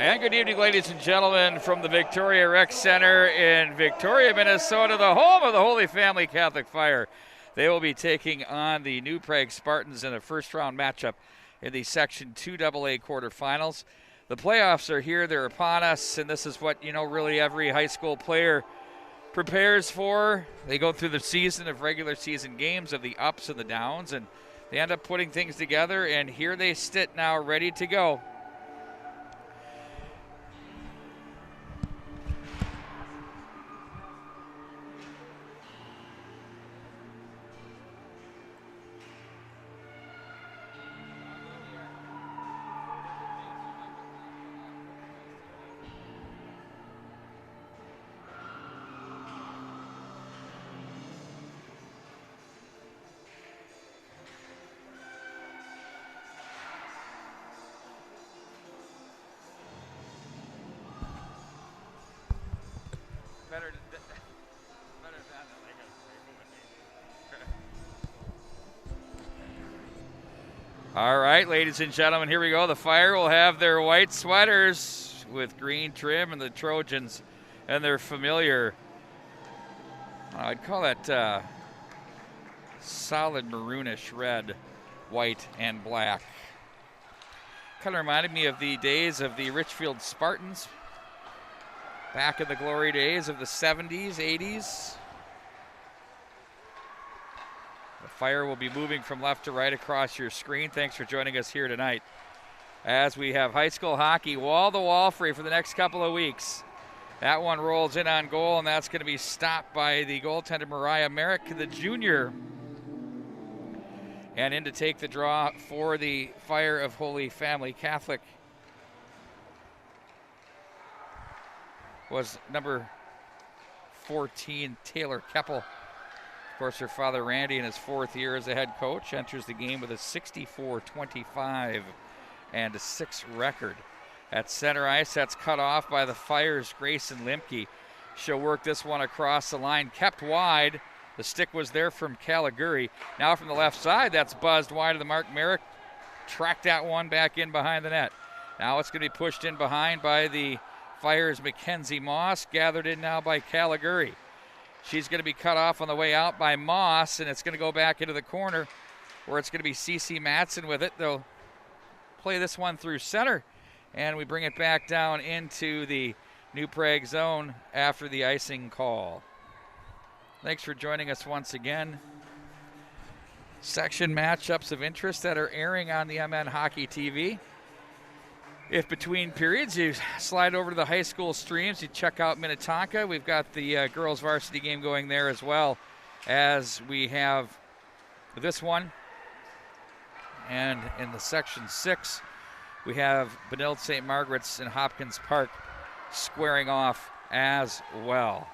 And good evening, ladies and gentlemen, from the Victoria Rec Center in Victoria, Minnesota, the home of the Holy Family Catholic Fire. They will be taking on the New Prague Spartans in a first-round matchup in the Section 2AA Quarterfinals. The playoffs are here, they're upon us, and this is what, really every high school player prepares for. They go through the season of regular season games, of the ups and the downs, and they end up putting things together, and here they sit now ready to go. All right, ladies and gentlemen, here we go. The Fire will have their white sweaters with green trim, and the Trojans and their familiar, I'd call that solid maroonish red, white, and black. Kind of reminded me of the days of the Richfield Spartans, back in the glory days of the 70s, 80s. The Fire will be moving from left to right across your screen. Thanks for joining us here tonight as we have high school hockey wall-to-wall free for the next couple of weeks. That one rolls in on goal, and that's going to be stopped by the goaltender Mariah Merrick, the junior. And in to take the draw for the Fire of Holy Family Catholic was number 14, Taylor Keppel. Of course, her father, Randy, in his fourth year as a head coach, enters the game with a 64-25 and a 6 record. At center ice, that's cut off by the Fire's Grayson Limke. She'll work this one across the line, kept wide. The stick was there from Caliguri. Now from the left side, that's buzzed wide of the mark. Merrick tracked that one back in behind the net. Now it's going to be pushed in behind by the Fire's Mackenzie Moss, gathered in now by Caliguri. She's going to be cut off on the way out by Moss, and it's going to go back into the corner where it's going to be CC Matson with it. They'll play this one through center, and we bring it back down into the New Prague zone after the icing call. Thanks for joining us once again. Section matchups of interest that are airing on the MN Hockey TV. If between periods you slide over to the high school streams, you check out Minnetonka. We've got the girls varsity game going there as well, as we have this one. And in the Section 6, we have Benilde St. Margaret's and Hopkins Park squaring off as well.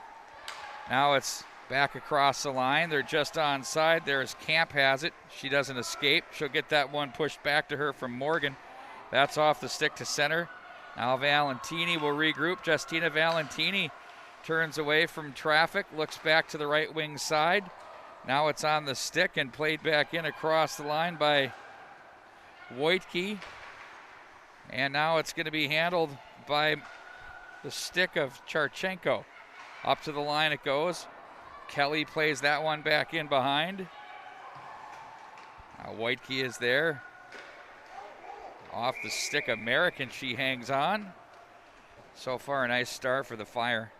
Now it's back across the line. They're just onside. There's Camp has it. She doesn't escape. She'll get that one pushed back to her from Morgan. That's off the stick to center. Now Valentini will regroup. Justina Valentini turns away from traffic, looks back to the right wing side. Now it's on the stick and played back in across the line by Wojtke. And now it's going to be handled by the stick of Charchenko. Up to the line it goes. Kelly plays that one back in behind. Now Wojtke is there. Off the stick of Merrick, and she hangs on. So far, a nice start for the Fire.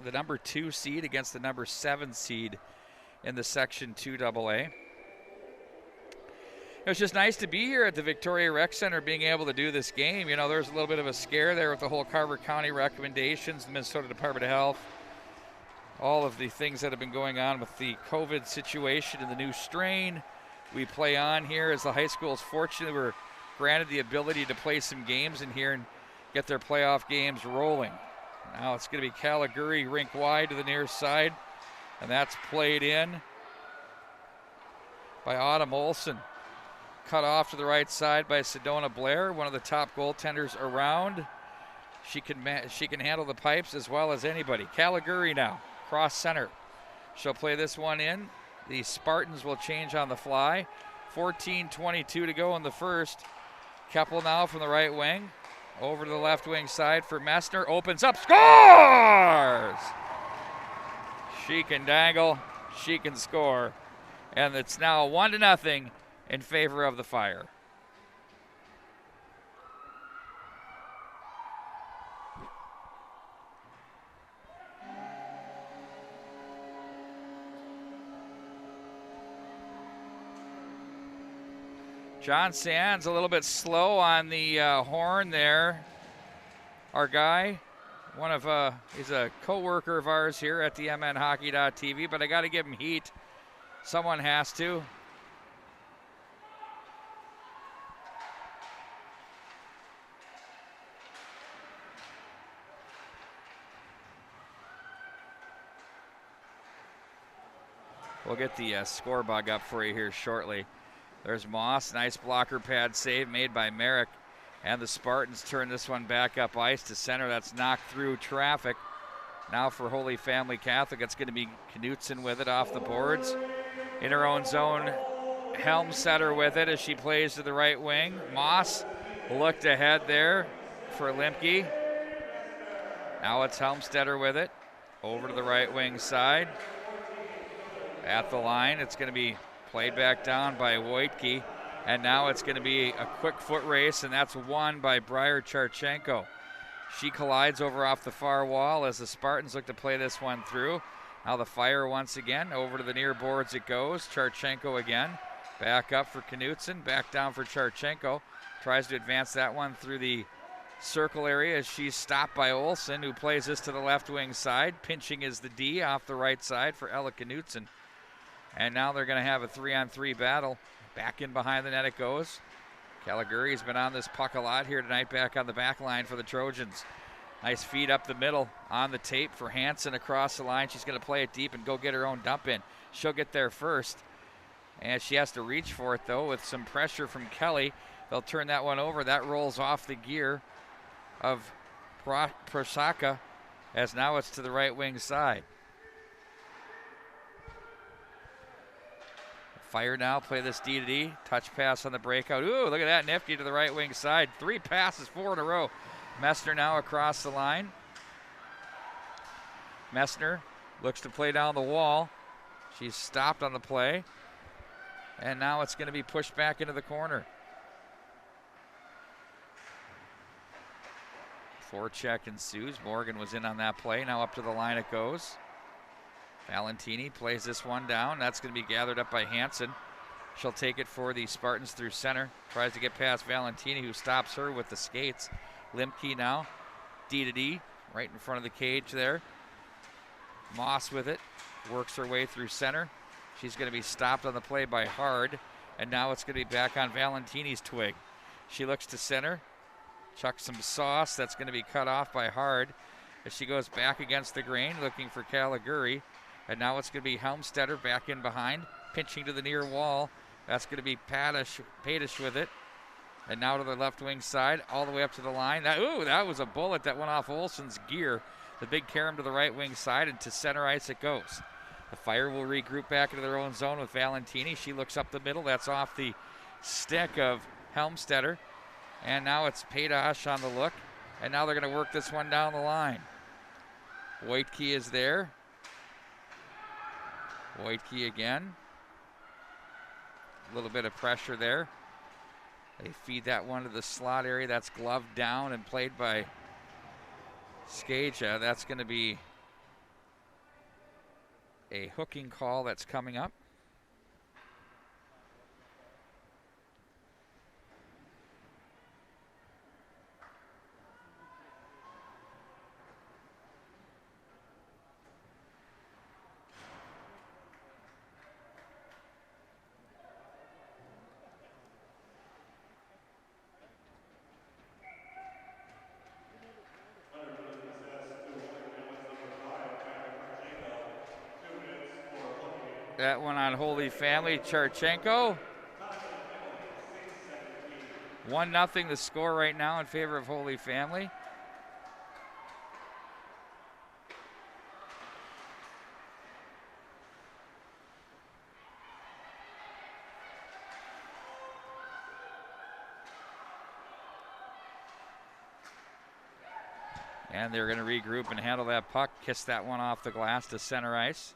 The number 2 seed against the number 7 seed in the Section 2AA. It was just nice to be here at the Victoria Rec Center, being able to do this game. There was a little bit of a scare there with the whole Carver County recommendations, the Minnesota Department of Health, all of the things that have been going on with the COVID situation and the new strain. We play on here as the high schools fortunately were granted the ability to play some games in here and get their playoff games rolling. Now it's going to be Caliguri rink wide to the near side, and that's played in by Autumn Olson. Cut off to the right side by Sedona Blair, one of the top goaltenders around. She can handle the pipes as well as anybody. Caliguri now, cross center. She'll play this one in. The Spartans will change on the fly. 14:22 to go in the first. Keppel now from the right wing. Over to the left wing side for Messner. Opens up, scores! She can dangle, she can score. And it's now 1-0 in favor of the Fire. John Sands a little bit slow on the horn there. Our guy, he's a co-worker of ours here at the MNHockey.tv, but I got to give him heat. Someone has to. We'll get the score bug up for you here shortly. There's Moss, nice blocker pad save made by Merrick. And the Spartans turn this one back up ice to center. That's knocked through traffic. Now for Holy Family Catholic, it's going to be Knutson with it off the boards. In her own zone, Helmstetter with it as she plays to the right wing. Moss looked ahead there for Limke. Now it's Helmstetter with it. Over to the right wing side. At the line, it's going to be played back down by Wojtke, and now it's going to be a quick foot race, and that's won by Briar Charchenko. She collides over off the far wall as the Spartans look to play this one through. Now the Fire once again, over to the near boards it goes. Charchenko again, back up for Knutson, back down for Charchenko. Tries to advance that one through the circle area as she's stopped by Olsen, who plays this to the left wing side. Pinching is the D off the right side for Ella Knutson. And now they're going to have a 3-on-3 battle. Back in behind the net it goes. Caliguri's been on this puck a lot here tonight, back on the back line for the Trojans. Nice feed up the middle on the tape for Hansen across the line. She's going to play it deep and go get her own dump in. She'll get there first. And she has to reach for it, though, with some pressure from Kelly. They'll turn that one over. That rolls off the gear of Prosaka, as now it's to the right wing side. Fire now, play this D to D. Touch pass on the breakout. Ooh, look at that, nifty to the right wing side. 3 passes, 4 in a row. Messner now across the line. Messner looks to play down the wall. She's stopped on the play. And now it's going to be pushed back into the corner. Forecheck ensues. Morgan was in on that play. Now up to the line it goes. Valentini plays this one down. That's going to be gathered up by Hansen. She'll take it for the Spartans through center. Tries to get past Valentini, who stops her with the skates. Limke now, D to D, right in front of the cage there. Moss with it, works her way through center. She's going to be stopped on the play by Hard, and now it's going to be back on Valentini's twig. She looks to center, chucks some sauce. That's going to be cut off by Hard as she goes back against the grain, looking for Caliguri. And now it's going to be Helmstetter back in behind, pinching to the near wall. That's going to be Padish with it. And now to the left wing side, all the way up to the line. That was a bullet that went off Olsen's gear. The big carom to the right wing side, and to center ice it goes. The Fire will regroup back into their own zone with Valentini. She looks up the middle. That's off the stick of Helmstetter. And now it's Padish on the look. And now they're going to work this one down the line. Wojtke is there. Wojtke again. A little bit of pressure there. They feed that one to the slot area. That's gloved down and played by Skaja. That's going to be a hooking call that's coming up. That one on Holy Family, Charchenko. 1-0 the score right now in favor of Holy Family. And they're going to regroup and handle that puck. Kiss that one off the glass to center ice.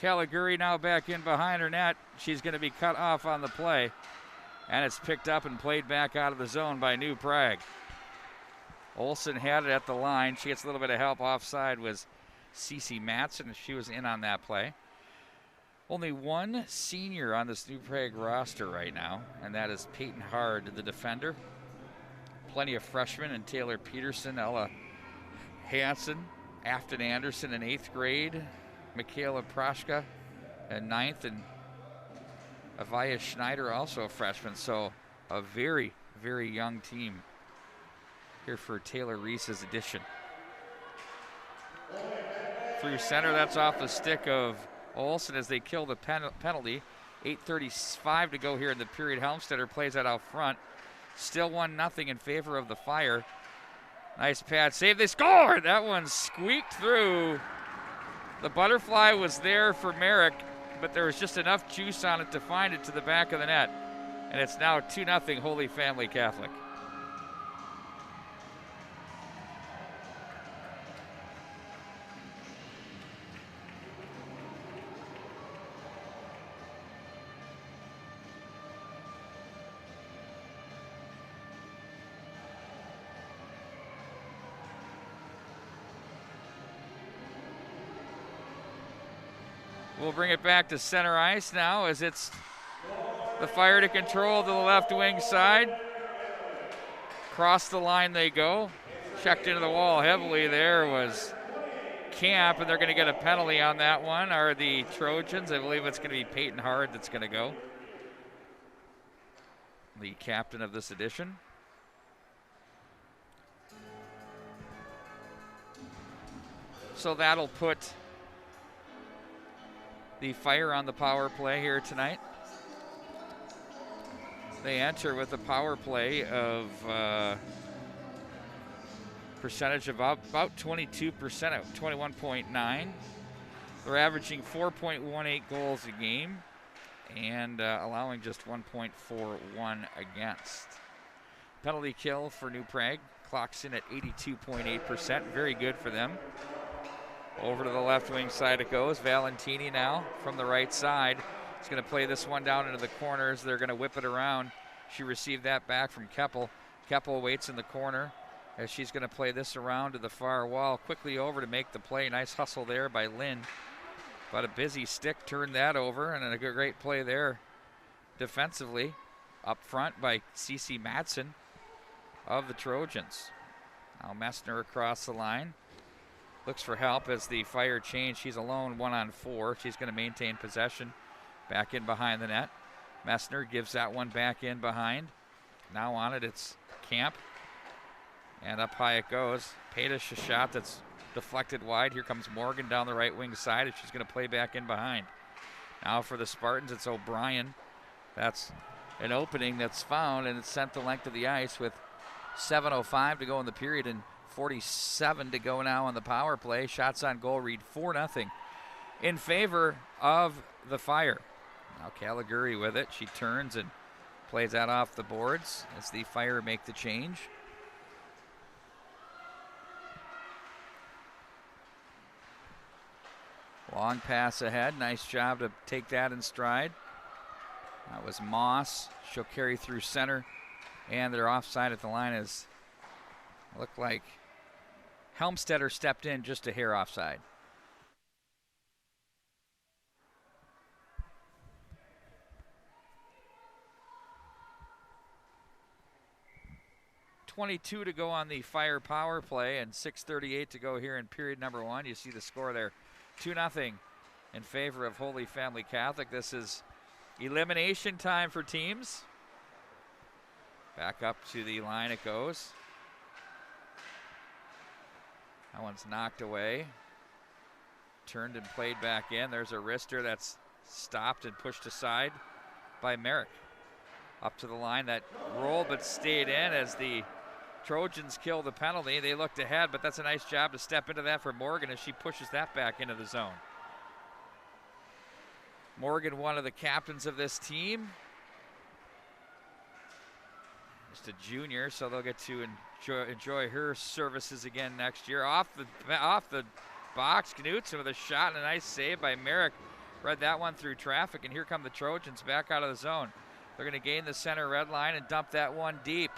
Caliguri now back in behind her net. She's going to be cut off on the play. And it's picked up and played back out of the zone by New Prague. Olsen had it at the line. She gets a little bit of help offside was Cece Matson. She was in on that play. Only one senior on this New Prague roster right now, and that is Peyton Hard, the defender. Plenty of freshmen and Taylor Peterson, Ella Hansen, Afton Anderson in 8th grade, Michaela Prashka in 9th, and Avaya Schneider also a freshman. So a very, very young team here for Taylor Reese's addition. Through center, that's off the stick of Olsen as they kill the penalty. 8:35 to go here in the period. Helmstetter plays that out front. Still 1-0 in favor of the Fire. Nice pad save. They score! That one squeaked through. The butterfly was there for Merrick, but there was just enough juice on it to find it to the back of the net. And it's now 2-0 Holy Family Catholic. We'll bring it back to center ice now as it's the Fire to control to the left wing side. Across the line they go. Checked into the wall heavily there was Camp, and they're going to get a penalty on that one. Are the Trojans. I believe it's going to be Peyton Hard that's going to go. The captain of this edition. So that'll put the Fire on the power play here tonight. They enter with a power play of percentage of about 22% at 21.9. They're averaging 4.18 goals a game and allowing just 1.41 against. Penalty kill for New Prague clocks in at 82.8%. Very good for them. Over to the left wing side it goes. Valentini now from the right side. He's going to play this one down into the corners. They're going to whip it around. She received that back from Keppel. Keppel waits in the corner as she's going to play this around to the far wall. Quickly over to make the play. Nice hustle there by Lynn. But a busy stick turned that over, and a great play there defensively up front by Cece Matson of the Trojans. Now Messner across the line. Looks for help as the Fire change. She's alone 1-on-4. She's going to maintain possession. Back in behind the net. Messner gives that one back in behind. Now on it, it's Camp. And up high it goes. Padish, a shot that's deflected wide. Here comes Morgan down the right wing side, and she's going to play back in behind. Now for the Spartans, it's O'Brien. That's an opening that's found, and it's sent the length of the ice with 7:05 to go in the period and 47 to go now on the power play. Shots on goal read 4-0 in favor of the Fire. Now Caliguri with it. She turns and plays that off the boards as the Fire make the change. Long pass ahead. Nice job to take that in stride. That was Moss. She'll carry through center. And they're offside at the line as looked like Helmstetter stepped in just a hair offside. .22 to go on the Fire power play and 6:38 to go here in period number 1. You see the score there, 2-0 in favor of Holy Family Catholic. This is elimination time for teams. Back up to the line it goes. That one's knocked away. Turned and played back in. There's a wrister that's stopped and pushed aside by Merrick. Up to the line, that rolled but stayed in as the Trojans kill the penalty. They looked ahead, but that's a nice job to step into that for Morgan as she pushes that back into the zone. Morgan, one of the captains of this team. Just a junior, so they'll get to enjoy her services again next year. Off the box, Knutson with a shot and a nice save by Merrick. Read that one through traffic, and here come the Trojans back out of the zone. They're going to gain the center red line and dump that one deep.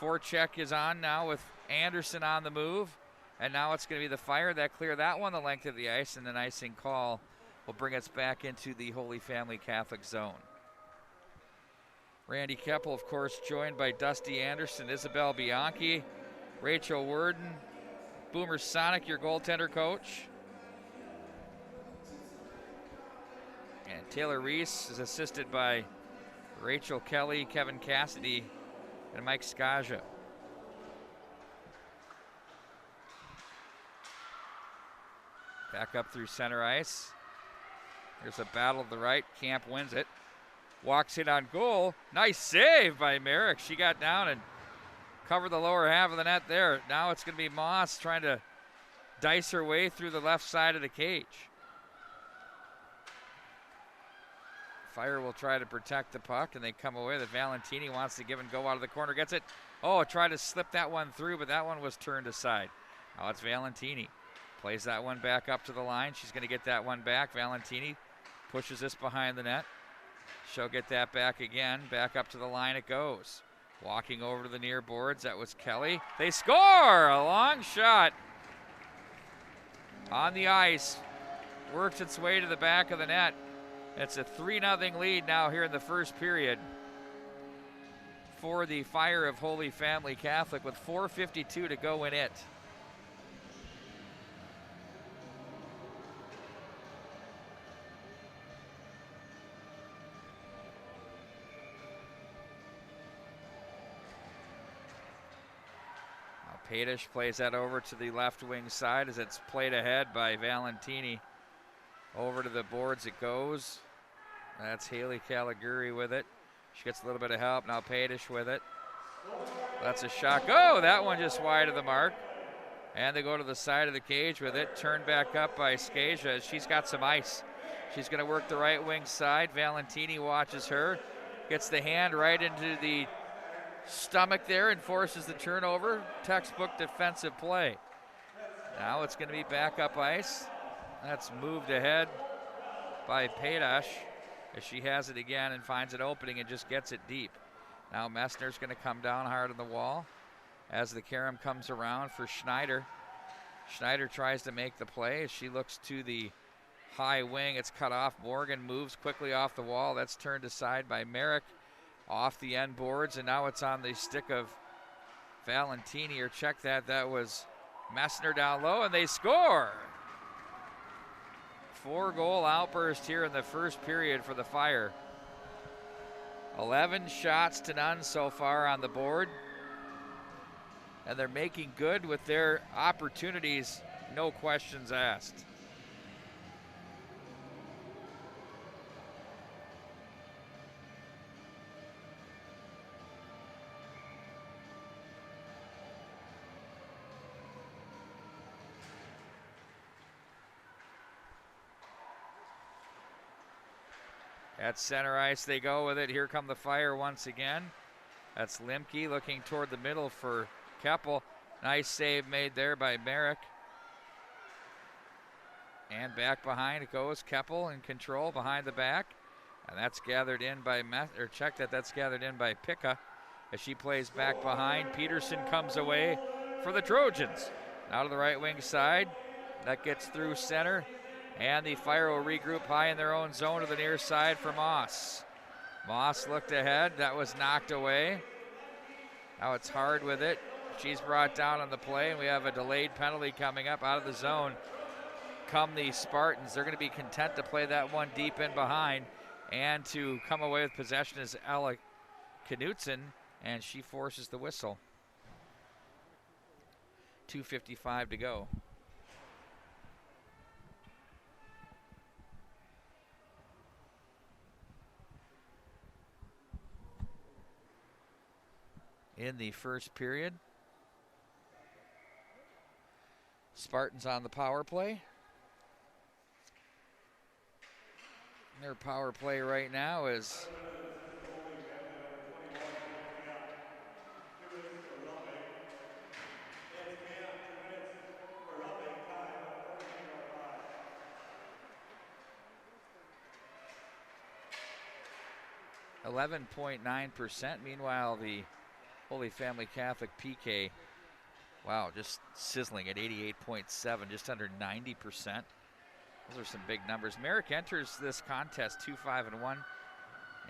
Forecheck is on now with Anderson on the move. And now it's going to be the Fire that clear that one the length of the ice, and an icing call will bring us back into the Holy Family Catholic zone. Randy Keppel, of course, joined by Dusty Anderson, Isabel Bianchi, Rachel Worden, Boomer Sonic, your goaltender coach. And Taylor Reese is assisted by Rachel Kelly, Kevin Cassidy, and Mike Skaja. Back up through center ice. There's a battle to the right. Camp wins it. Walks in on goal. Nice save by Merrick. She got down and covered the lower half of the net there. Now it's going to be Moss trying to dice her way through the left side of the cage. Fire will try to protect the puck, and they come away. The Valentini wants to give and go out of the corner. Gets it. Oh, tried to slip that one through, but that one was turned aside. Now it's Valentini. Plays that one back up to the line. She's going to get that one back. Valentini pushes this behind the net. She'll get that back again. Back up to the line it goes. Walking over to the near boards. That was Kelly. They score! A long shot on the ice. Works its way to the back of the net. It's a 3-0 lead now here in the first period for the Fire of Holy Family Catholic with 4:52 to go in it. Padish plays that over to the left wing side as it's played ahead by Valentini. Over to the boards it goes. That's Haley Caliguri with it. She gets a little bit of help. Now Padish with it. That's a shot. Oh, that one just wide of the mark. And they go to the side of the cage with it. Turned back up by Skaja. She's got some ice. She's going to work the right wing side. Valentini watches her. Gets the hand right into the stomach there and forces the turnover. Textbook defensive play. Now it's going to be backup ice. That's moved ahead by Padash as she has it again and finds an opening and just gets it deep. Now Messner's going to come down hard on the wall as the carom comes around for Schneider. Schneider tries to make the play as she looks to the high wing. It's cut off. Morgan moves quickly off the wall. That's turned aside by Merrick. Off the end boards, and now it's on the stick of Valentini, or check that. That was Messner down low, and they score. 4-goal outburst here in the first period for the Fire. 11 shots to none so far on the board, and they're making good with their opportunities, no questions asked. At center ice they go with it. Here come the Fire once again. That's Limke looking toward the middle for Keppel. Nice save made there by Merrick. And back behind it goes. Keppel in control behind the back. And that's gathered in by, that's gathered in by Picca as she plays back behind. Peterson comes away for the Trojans. Now to the right wing side. That gets through center. And the Fire will regroup high in their own zone to the near side for Moss. Moss looked ahead. That was knocked away. Now it's Hard with it. She's brought down on the play, and we have a delayed penalty coming up out of the zone. Come the Spartans. They're going to be content to play that one deep in behind and to come away with possession is Ella Knutson, and she forces the whistle. 2:55 to go. In the first period, Spartans on the power play. Their power play right now is .9%. Meanwhile, the Holy Family Catholic PK, wow, just sizzling at 88.7, just under 90%. Those are some big numbers. Merrick enters this contest 2-5-1,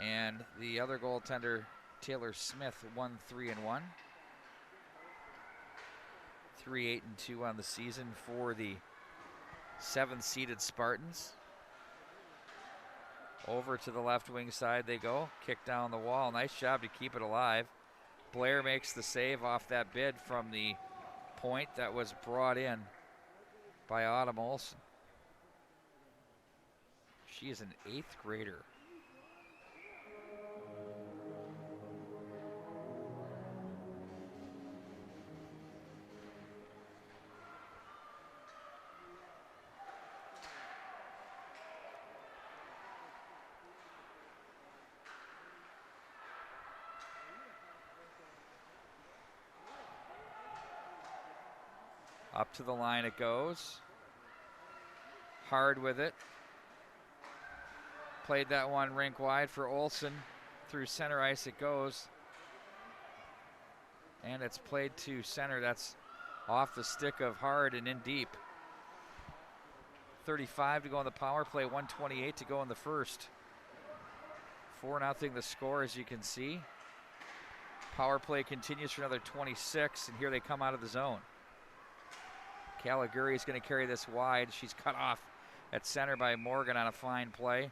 and the other goaltender, Taylor Smith, 1-3-1. 3-8-2 on the season for the 7th-seeded Spartans. Over to the left wing side they go. Kick down the wall. Nice job to keep it alive. Blair makes the save off that bid from the point that was brought in by Autumn Olson. She is an 8th grader. Up to the line it goes. Hard with it. Played that one rink wide for Olson. Through center ice it goes. And it's played to center. That's off the stick of Hard and in deep. 35 to go on the power play, 1:28 to go in the first. 4-0 the score, as you can see. Power play continues for another 26, and here they come out of the zone. Caligari is going to carry this wide. She's cut off at center by Morgan on a fine play.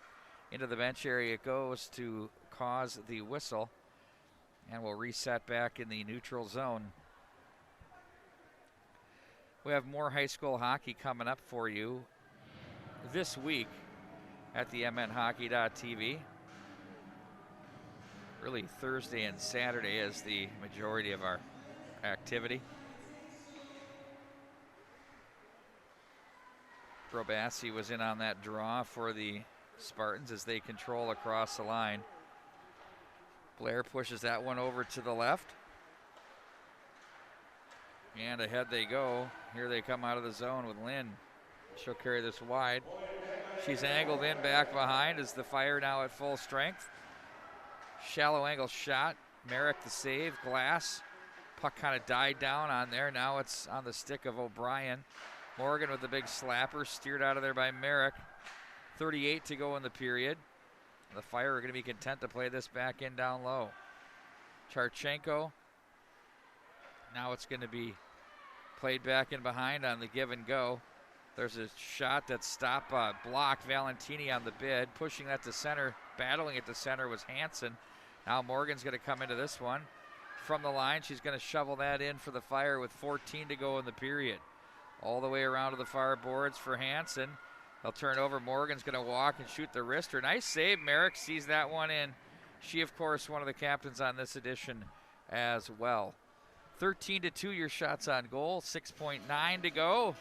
Into the bench area it goes to cause the whistle, and we'll reset back in the neutral zone. We have more high school hockey coming up for you this week at the mnhockey.tv. Really, Thursday and Saturday is the majority of our activity. Robassi was in on that draw for the Spartans as they control across the line. Blair pushes that one over to the left. And ahead they go. Here they come out of the zone with Lynn. She'll carry this wide. She's angled in back behind as the Fire now at full strength. Shallow angle shot. Merrick the save. Glass. Puck kind of died down on there. Now it's on the stick of O'Brien. Morgan with the big slapper, steered out of there by Merrick. 38 to go in the period. The Fire are going to be content to play this back in down low. Charchenko. Now it's going to be played back in behind on the give and go. There's a shot that's stopped, blocked. Valentini on the bid, pushing that to center. Battling it to center was Hansen. Now Morgan's going to come into this one. From the line, she's going to shovel that in for the Fire with 14 to go in the period. All the way around to the far boards for Hansen. They'll turn over. Morgan's going to walk and shoot the wrister. Nice save. Merrick sees that one in. She, of course, one of the captains on this edition as well. 13-2 your shots on goal. 6.9 to go.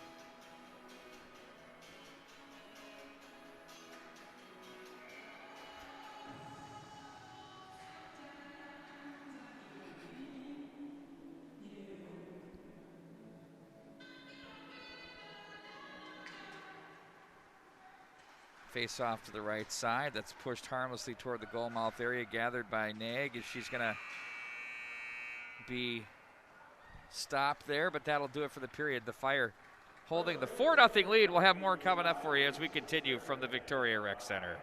Face off to the right side. That's pushed harmlessly toward the goal mouth area, gathered by Nag as she's going to be stopped there, but that'll do it for the period. The Fire holding the 4-0 lead. We'll have more coming up for you as we continue from the Victoria Rec Center.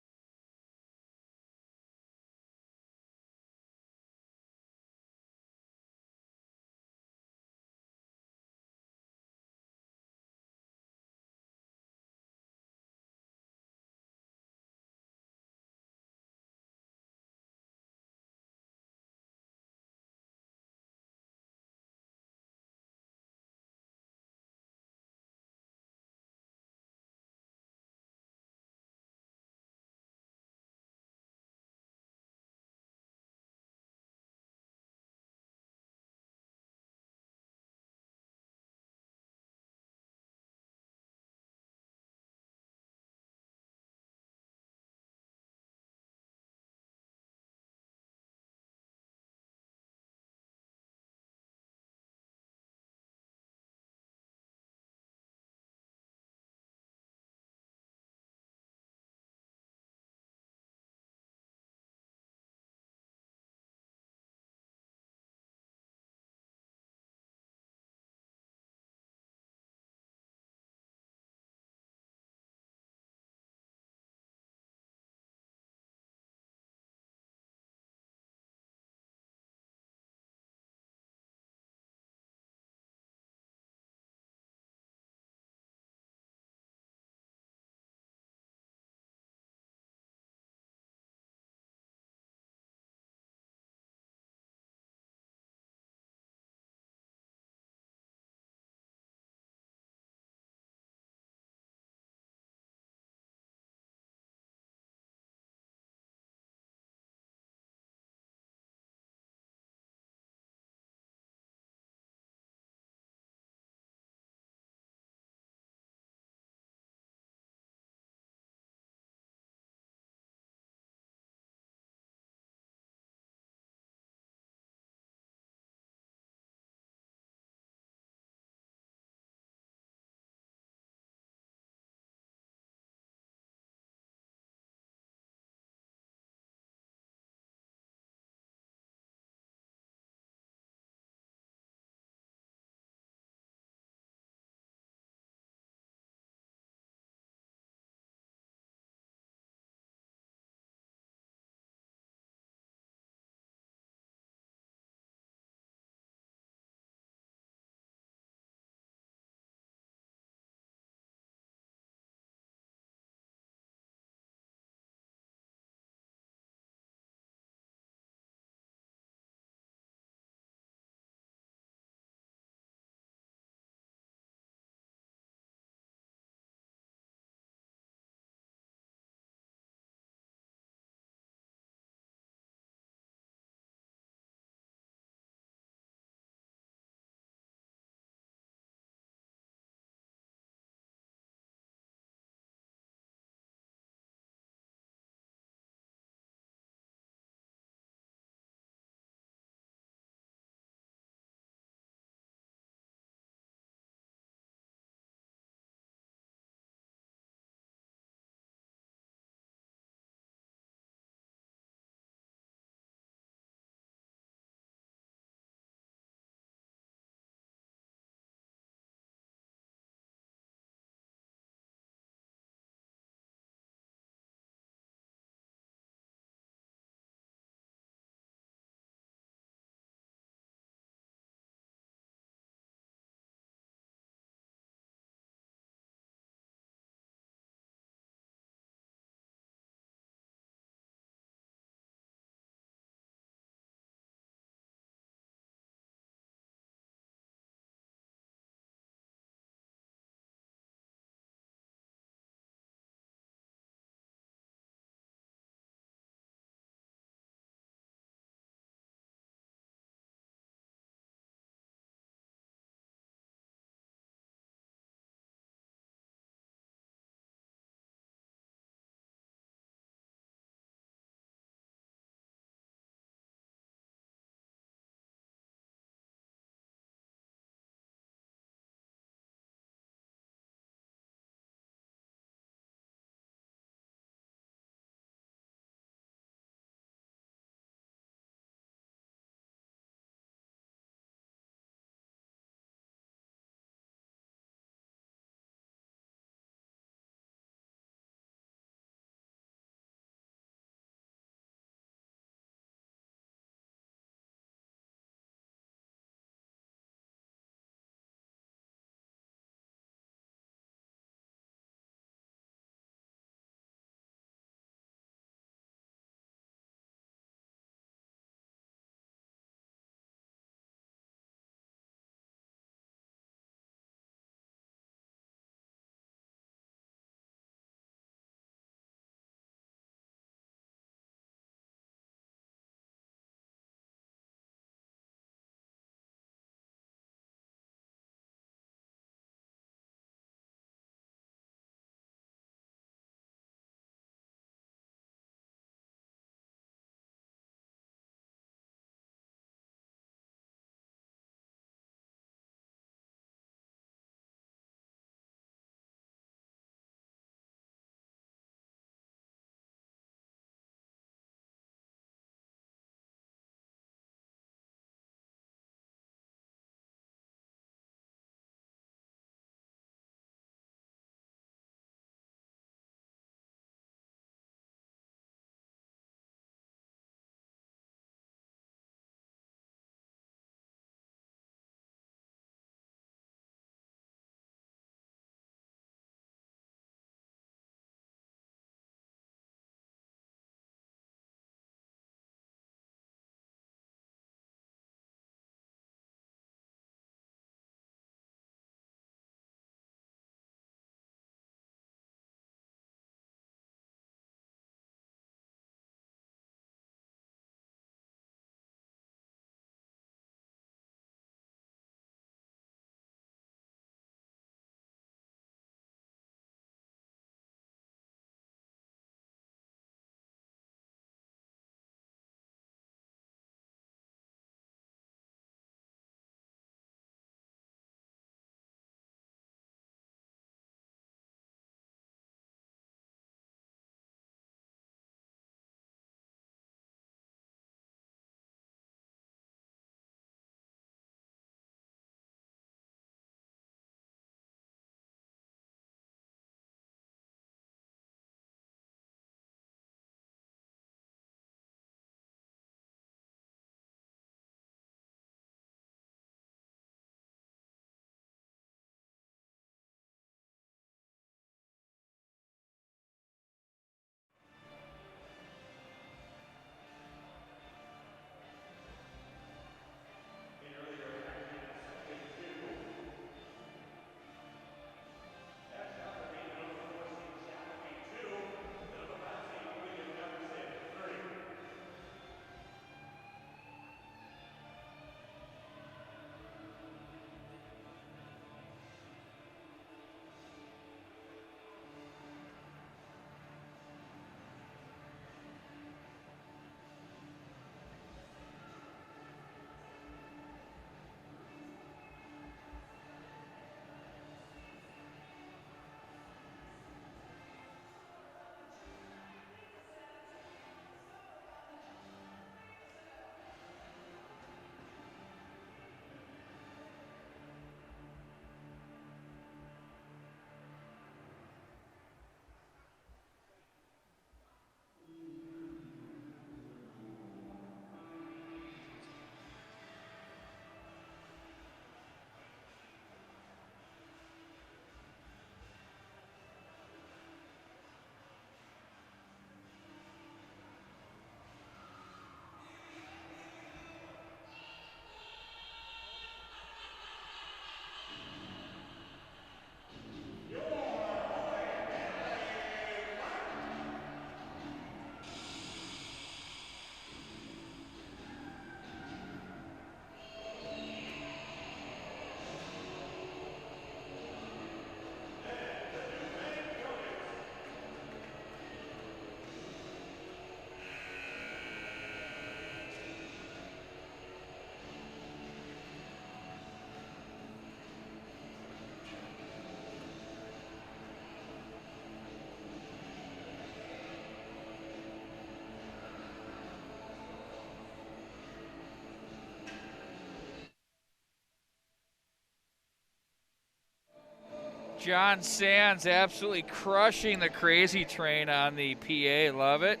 John Sands absolutely crushing the Crazy Train on the PA. Love it.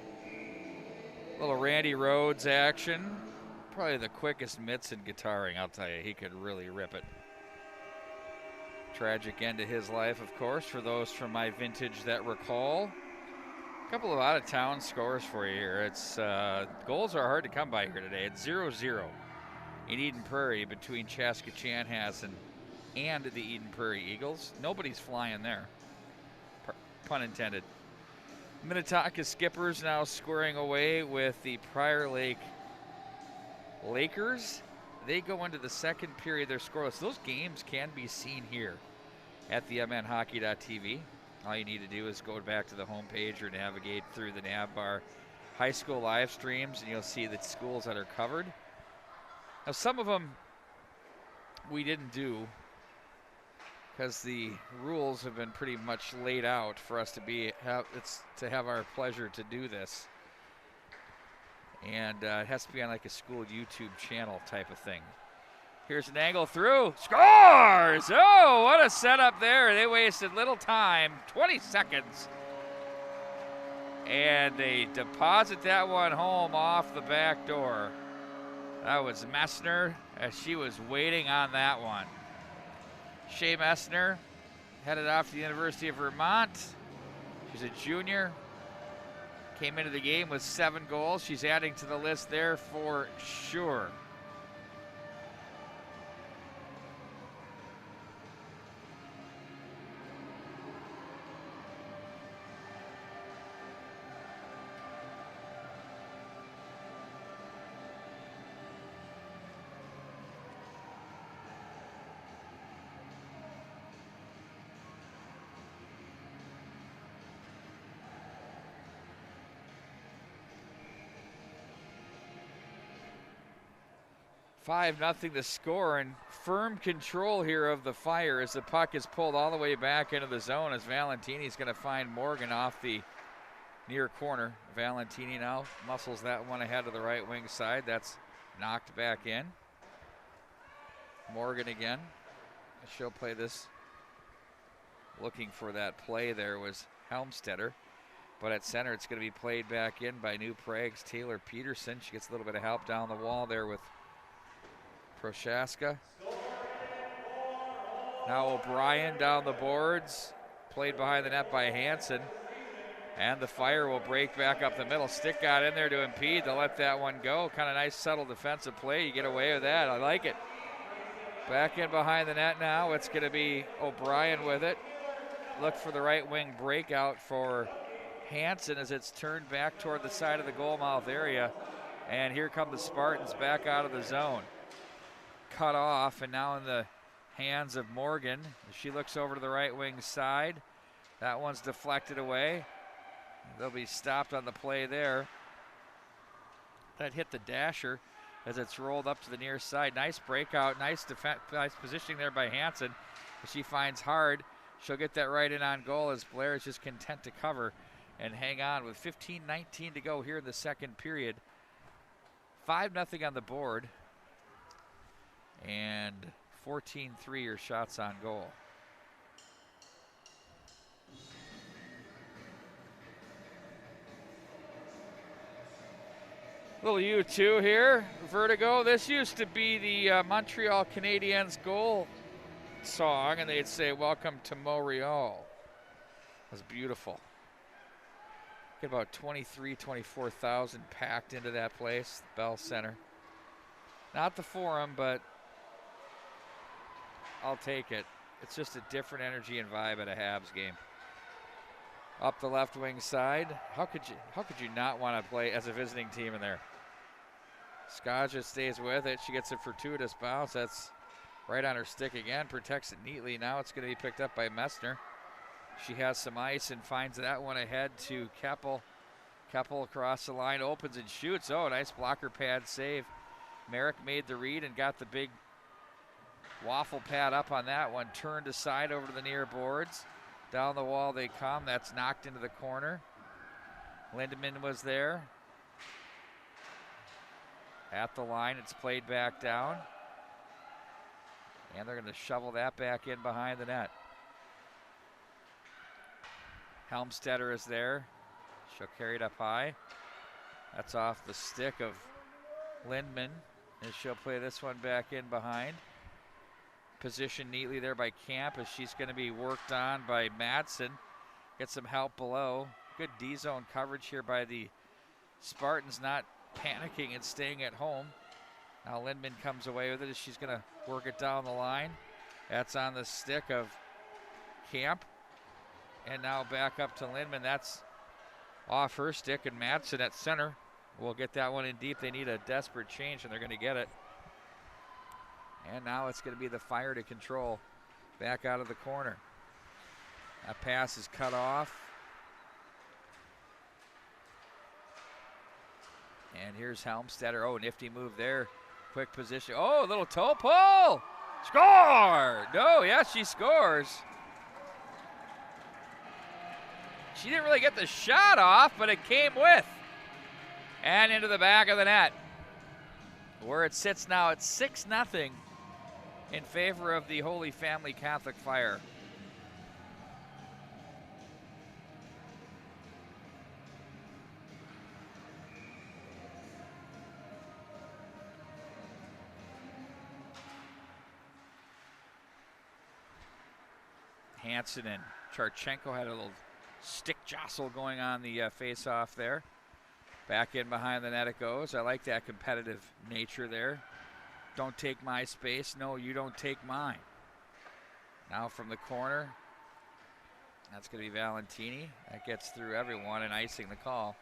Little Randy Rhoads action. Probably the quickest mitts in guitaring, I'll tell you. He could really rip it. Tragic end to his life, of course, for those from my vintage that recall. A couple of out-of-town scores for you here. It's goals are hard to come by here today. It's 0-0 in Eden Prairie between Chaska Chanhassen and the Eden Prairie Eagles. Nobody's flying there, pun intended. Minnetonka Skippers now squaring away with the Prior Lake Lakers. They go into the second period. They're scoreless. Those games can be seen here at the mnhockey.tv. All you need to do is go back to the homepage or navigate through the nav bar high school live streams, and you'll see the schools that are covered. Now, some of them we didn't do because the rules have been pretty much laid out for us to have our pleasure to do this. And it has to be on like a school YouTube channel type of thing. Here's an angle through. Scores! Oh, what a setup there. They wasted little time, 20 seconds. And they deposit that one home off the back door. That was Messner as she was waiting on that one. Shea Messner headed off to the University of Vermont. She's a junior. Came into the game with 7 goals. She's adding to the list there for sure. $5-0 the score, and firm control here of the Fire as the puck is pulled all the way back into the zone as Valentini's going to find Morgan off the near corner. Valentini now muscles that one ahead to the right wing side. That's knocked back in. Morgan again. She'll play this. Looking for that play there was Helmstetter. But at center, it's going to be played back in by New Prague's Taylor Peterson. She gets a little bit of help down the wall there with Prochaska. Now O'Brien down the boards. Played behind the net by Hansen. And the Fire will break back up the middle. Stick got in there to impede to let that one go. Kind of nice, subtle defensive play. You get away with that. I like it. Back in behind the net now. It's going to be O'Brien with it. Look for the right wing breakout for Hansen as it's turned back toward the side of the goal mouth area. And here come the Spartans back out of the zone. Cut off, and now in the hands of Morgan. She looks over to the right wing side. That one's deflected away. They'll be stopped on the play there. That hit the dasher as it's rolled up to the near side. Nice breakout, nice positioning there by Hansen. She finds Hard. She'll get that right in on goal as Blair is just content to cover and hang on with 15-19 to go here in the second period. 5-0 on the board. And 14-3 are shots on goal. Little U2 here, Vertigo. This used to be the Montreal Canadiens goal song, and they'd say, "Welcome to Montreal." That's beautiful. Get about 24,000 packed into that place, Bell Center. Not the Forum, but I'll take it. It's just a different energy and vibe at a Habs game. Up the left wing side. How could you not want to play as a visiting team in there? Skaja stays with it. She gets a fortuitous bounce. That's right on her stick again. Protects it neatly. Now it's going to be picked up by Messner. She has some ice and finds that one ahead to Keppel. Keppel across the line, opens and shoots. Oh, nice blocker pad save. Merrick made the read and got the big waffle pad up on that one. Turned aside over to the near boards. Down the wall they come. That's knocked into the corner. Lindemann was there. At the line, it's played back down. And they're going to shovel that back in behind the net. Helmstetter is there. She'll carry it up high. That's off the stick of Lindman, and she'll play this one back in behind. Positioned neatly there by Camp as she's going to be worked on by Madsen. Get some help below. Good D-zone coverage here by the Spartans, not panicking and staying at home. Now Lindman comes away with it as she's going to work it down the line. That's on the stick of Camp. And now back up to Lindman. That's off her stick, and Madsen at center will get that one in deep. They need a desperate change, and they're going to get it. And now it's going to be the Fire to control back out of the corner. That pass is cut off. And here's Helmstetter. Oh, nifty move there. Quick position. Oh, a little toe pull. Score! No, yeah, she scores. She didn't really get the shot off, but it came with. And into the back of the net. Where it sits now at 6-0 in favor of the Holy Family Catholic Fire. Hansen and Charchenko had a little stick jostle going on the face-off there. Back in behind the net it goes. I like that competitive nature there. Don't take my space. No, you don't take mine. Now from the corner, that's going to be Valentini. That gets through everyone and icing the call.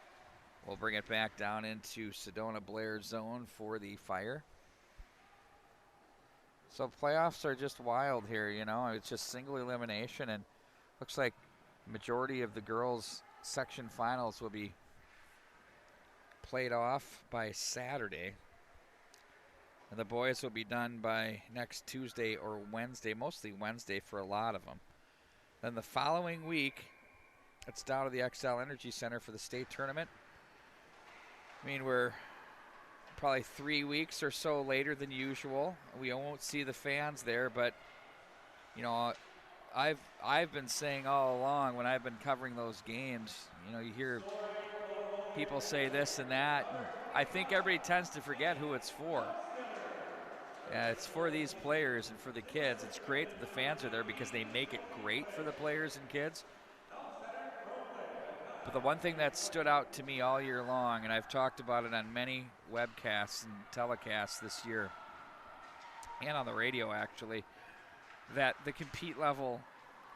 We'll bring it back down into Sedona Blair's zone for the Fire. So playoffs are just wild here, you know. It's just single elimination, and looks like majority of the girls' section finals will be played off by Saturday. And the boys will be done by next Tuesday or Wednesday, mostly Wednesday for a lot of them. Then the following week, it's down to the XL Energy Center for the state tournament. I mean, we're probably 3 weeks or so later than usual. We won't see the fans there, but you know, I've been saying all along when I've been covering those games, you know, you hear people say this and that, and I think everybody tends to forget who it's for. It's for these players and for the kids. It's great that the fans are there because they make it great for the players and kids. But the one thing that stood out to me all year long, and I've talked about it on many webcasts and telecasts this year, and on the radio actually, that the compete level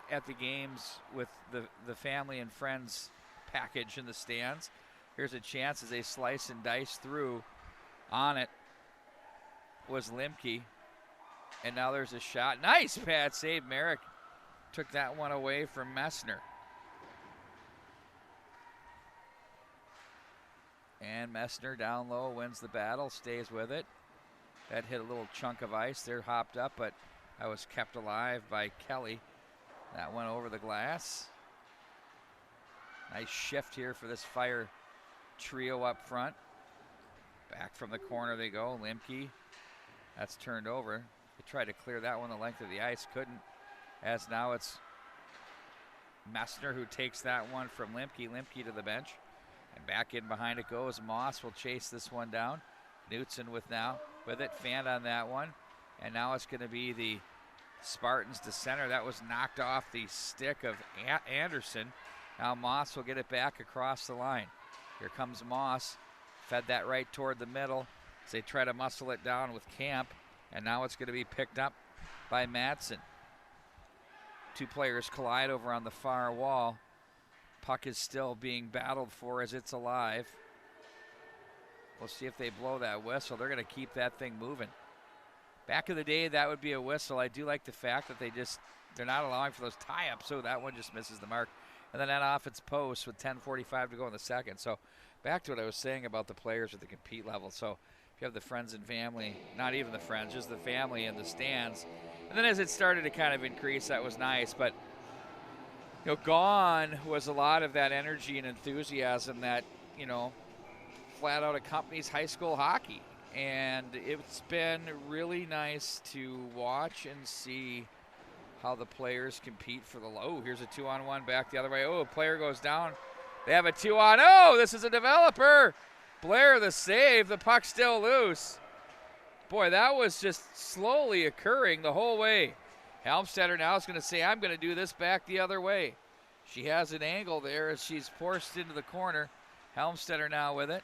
at the games with the family and friends package in the stands, here's a chance as they slice and dice through. On it was Limke, and now there's a shot. Nice pad save. Merrick took that one away from Messner. And Messner down low wins the battle, stays with it. That hit a little chunk of ice there, hopped up, but that was kept alive by Kelly. That went over the glass. Nice shift here for this Fire trio up front. Back from the corner they go. Limke, that's turned over. They tried to clear that one the length of the ice, couldn't, as now it's Messner who takes that one from Limke. Limke to the bench. And back in behind it goes. Moss will chase this one down. Knutson with it. Fanned on that one. And now it's going to be the Spartans to center. That was knocked off the stick of Anderson. Now Moss will get it back across the line. Here comes Moss. Fed that right toward the middle as they try to muscle it down with Camp. And now it's going to be picked up by Madsen. Two players collide over on the far wall. Puck is still being battled for as it's alive. We'll see if they blow that whistle. They're going to keep that thing moving. Back in the day, that would be a whistle. I do like the fact that they're not allowing for those tie-ups, so that one just misses the mark. And then that off its post with 10:45 to go in the second. So back to what I was saying about the players at the compete level. So if you have the friends and family, not even the friends, just the family in the stands. And then as it started to kind of increase, that was nice. But you know, gone was a lot of that energy and enthusiasm that, you know, flat out accompanies high school hockey. And it's been really nice to watch and see how the players compete for the low. Here's a 2-on-1 back the other way. Oh, a player goes down. They have a 2-on. Oh, this is a developer. Blair the save. The puck's still loose. Boy, that was just slowly occurring the whole way. Helmstetter now is going to say, I'm going to do this back the other way. She has an angle there as she's forced into the corner. Helmstetter now with it.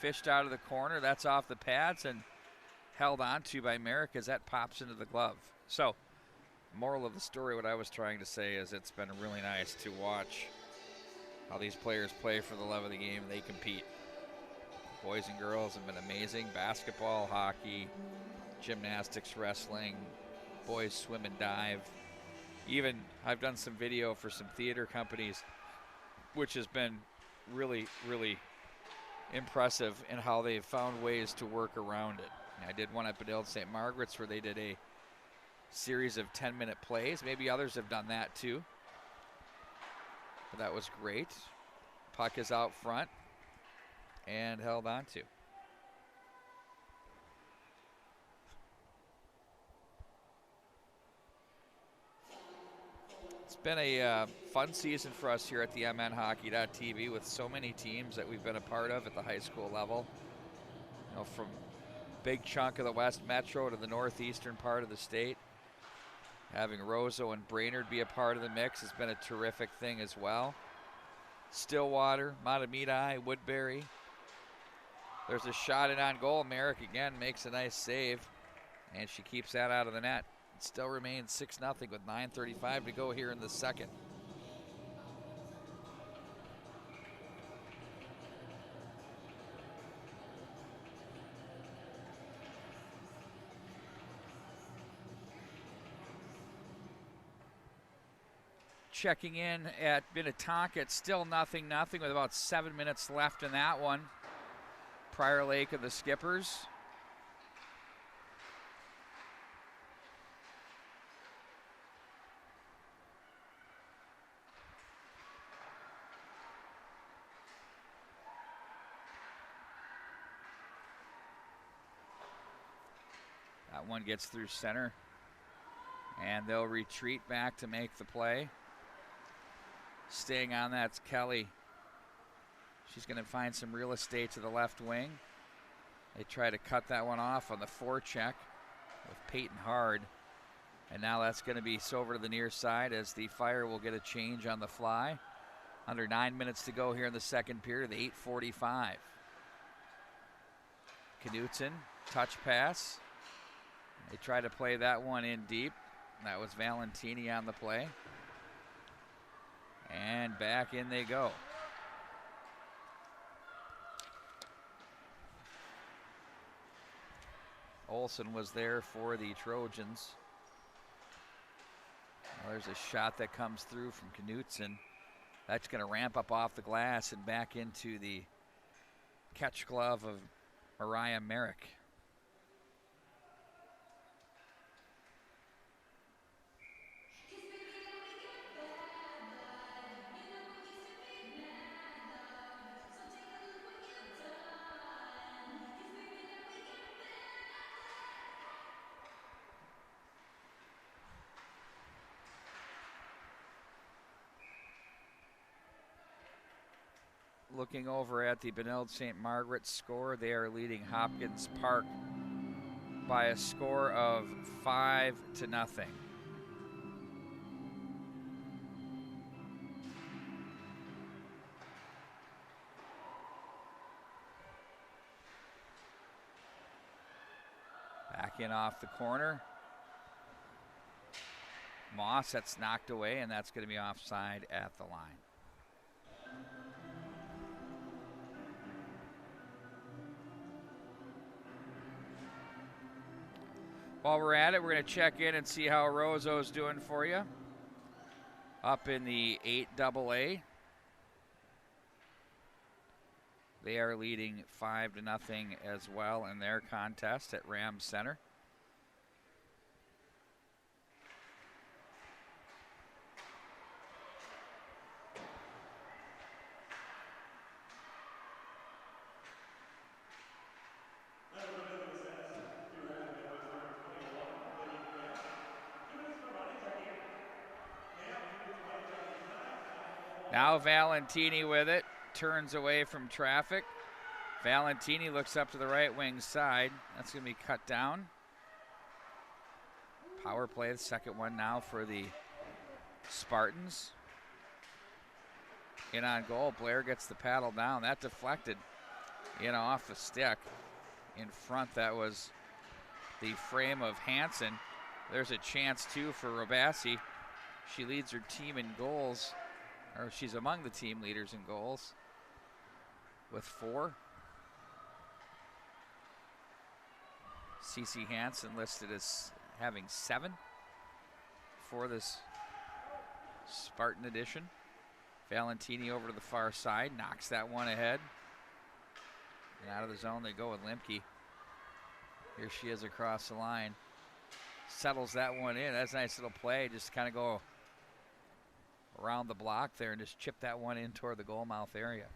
Fished out of the corner. That's off the pads and held onto by Merrick as that pops into the glove. So, moral of the story, what I was trying to say is it's been really nice to watch how these players play for the love of the game. They compete. Boys and girls have been amazing. Basketball, hockey, gymnastics, wrestling, boys swim and dive. Even I've done some video for some theater companies, which has been really, really impressive in how they've found ways to work around it. I did one at Benilde St. Margaret's where they did a series of 10-minute plays. Maybe others have done that too. But that was great. Puck is out front and held on to. It's been a fun season for us here at the MNHockey.tv with so many teams that we've been a part of at the high school level. You know, from big chunk of the West Metro to the northeastern part of the state. Having Roseau and Brainerd be a part of the mix has been a terrific thing as well. Stillwater, Matamidi, Woodbury. There's a shot in on goal. Merrick again makes a nice save, and she keeps that out of the net. It still remains 6-0 with 9:35 to go here in the second. Checking in at Minnetonka, it's still 0-0 with about 7 minutes left in that one. Prior Lake and the Skippers. That one gets through center, and they'll retreat back to make the play. Staying on that's Kelly. She's going to find some real estate to the left wing. They try to cut that one off on the forecheck with Peyton Hard. And now that's going to be over to the near side as the Fire will get a change on the fly. Under 9 minutes to go here in the second period, 8:45. Knutson, touch pass. They try to play that one in deep. That was Valentini on the play. And back in they go. Olsen was there for the Trojans. Well, there's a shot that comes through from Knutson. That's going to ramp up off the glass and back into the catch glove of Mariah Merrick. Looking over at the Benilde St. Margaret score, they are leading Hopkins Park by a score of 5-0. Back in off the corner. Moss, that's knocked away, and that's going to be offside at the line. While we're at it, we're going to check in and see how Roseau's doing for you. Up in the 8AA. They are leading 5-0 as well in their contest at Rams Center. Now Valentini with it, turns away from traffic. Valentini looks up to the right wing side. That's going to be cut down. Power play, the second one now for the Spartans. In on goal, Blair gets the paddle down. That deflected off the stick. In front, that was the frame of Hansen. There's a chance too for Robassi. She leads her team in goals, or she's among the team leaders in goals with 4. Cece Hansen listed as having 7 for this Spartan edition. Valentini over to the far side, knocks that one ahead. And out of the zone they go with Limke. Here she is across the line. Settles that one in. That's a nice little play. Just kind of go around the block there and just chip that one in toward the goal mouth area.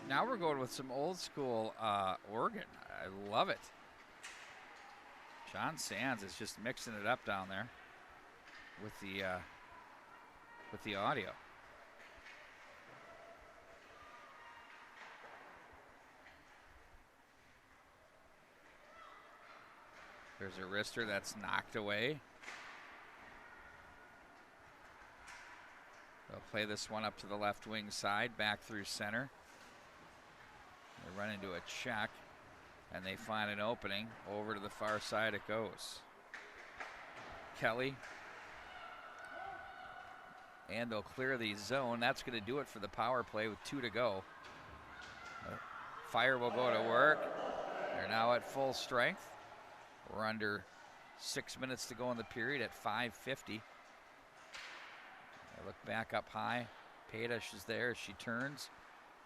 Now we're going with some old school organ. I love it. John Sands is just mixing it up down there with the audio. There's a wrister that's knocked away. They'll play this one up to the left wing side, back through center. They run into a check, and they find an opening. Over to the far side it goes. Kelly. And they'll clear the zone. That's going to do it for the power play with 2 to go. Fire will go to work. They're now at full strength. We're under 6 minutes to go in the period at 5:50. They look back up high. Padish is there as she turns.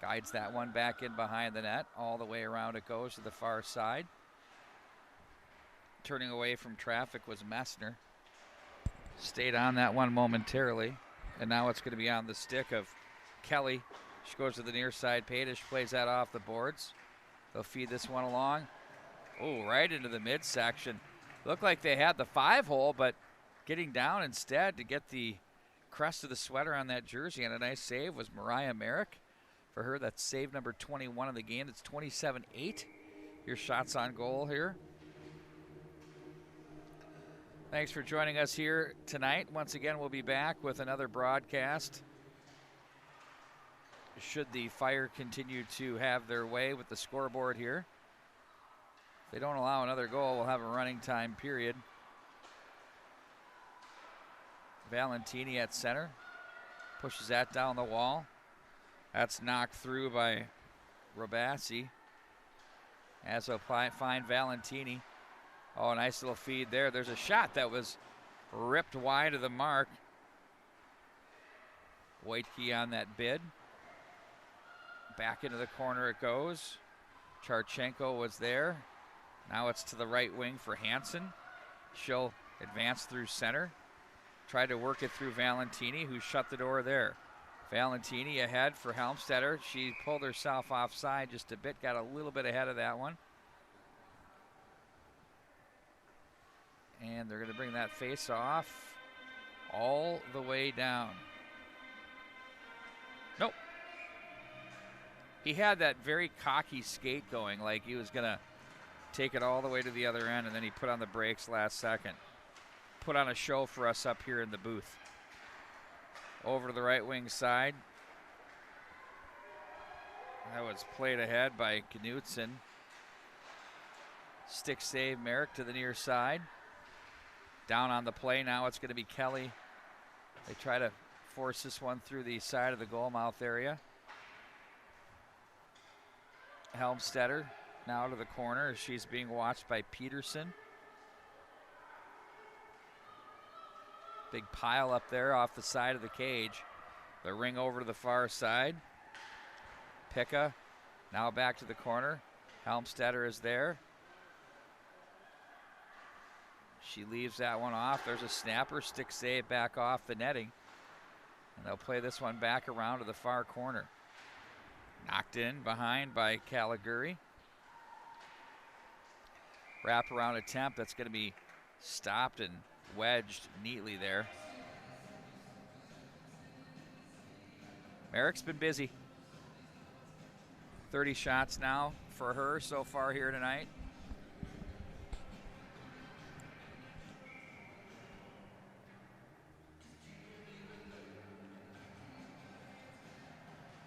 Guides that one back in behind the net. All the way around it goes to the far side. Turning away from traffic was Messner. Stayed on that one momentarily. And now it's going to be on the stick of Kelly. She goes to the near side. Padish plays that off the boards. They'll feed this one along. Oh, right into the midsection. Looked like they had the 5-hole, but getting down instead to get the crest of the sweater on that jersey. And a nice save was Mariah Merrick. For her, that's save number 21 of the game. It's 27-8. Your shots on goal here. Thanks for joining us here tonight. Once again, we'll be back with another broadcast. Should the Fire continue to have their way with the scoreboard here. If they don't allow another goal, we'll have a running time period. Valentini at center. Pushes that down the wall. That's knocked through by Robassi. As they'll find Valentini. Oh, nice little feed there. There's a shot that was ripped wide of the mark. Waitke on that bid. Back into the corner it goes. Charchenko was there. Now it's to the right wing for Hansen. She'll advance through center. Try to work it through Valentini, who shut the door there. Valentini ahead for Helmstetter. She pulled herself offside just a bit, got a little bit ahead of that one. And they're going to bring that face off all the way down. Nope. He had that very cocky skate going, like he was going to take it all the way to the other end, and then he put on the brakes last second. Put on a show for us up here in the booth. Over to the right wing side. That was played ahead by Knutson. Stick save, Merrick to the near side. Down on the play now, it's going to be Kelly. They try to force this one through the side of the goal mouth area. Helmstetter now to the corner as she's being watched by Peterson. Big pile up there off the side of the cage. The ring over to the far side. Picca now back to the corner. Helmstetter is there. She leaves that one off. There's a snapper, stick save back off the netting. And they'll play this one back around to the far corner. Knocked in behind by Caliguri. Wraparound attempt that's going to be stopped and wedged neatly there. Merrick's been busy. 30 shots now for her so far here tonight.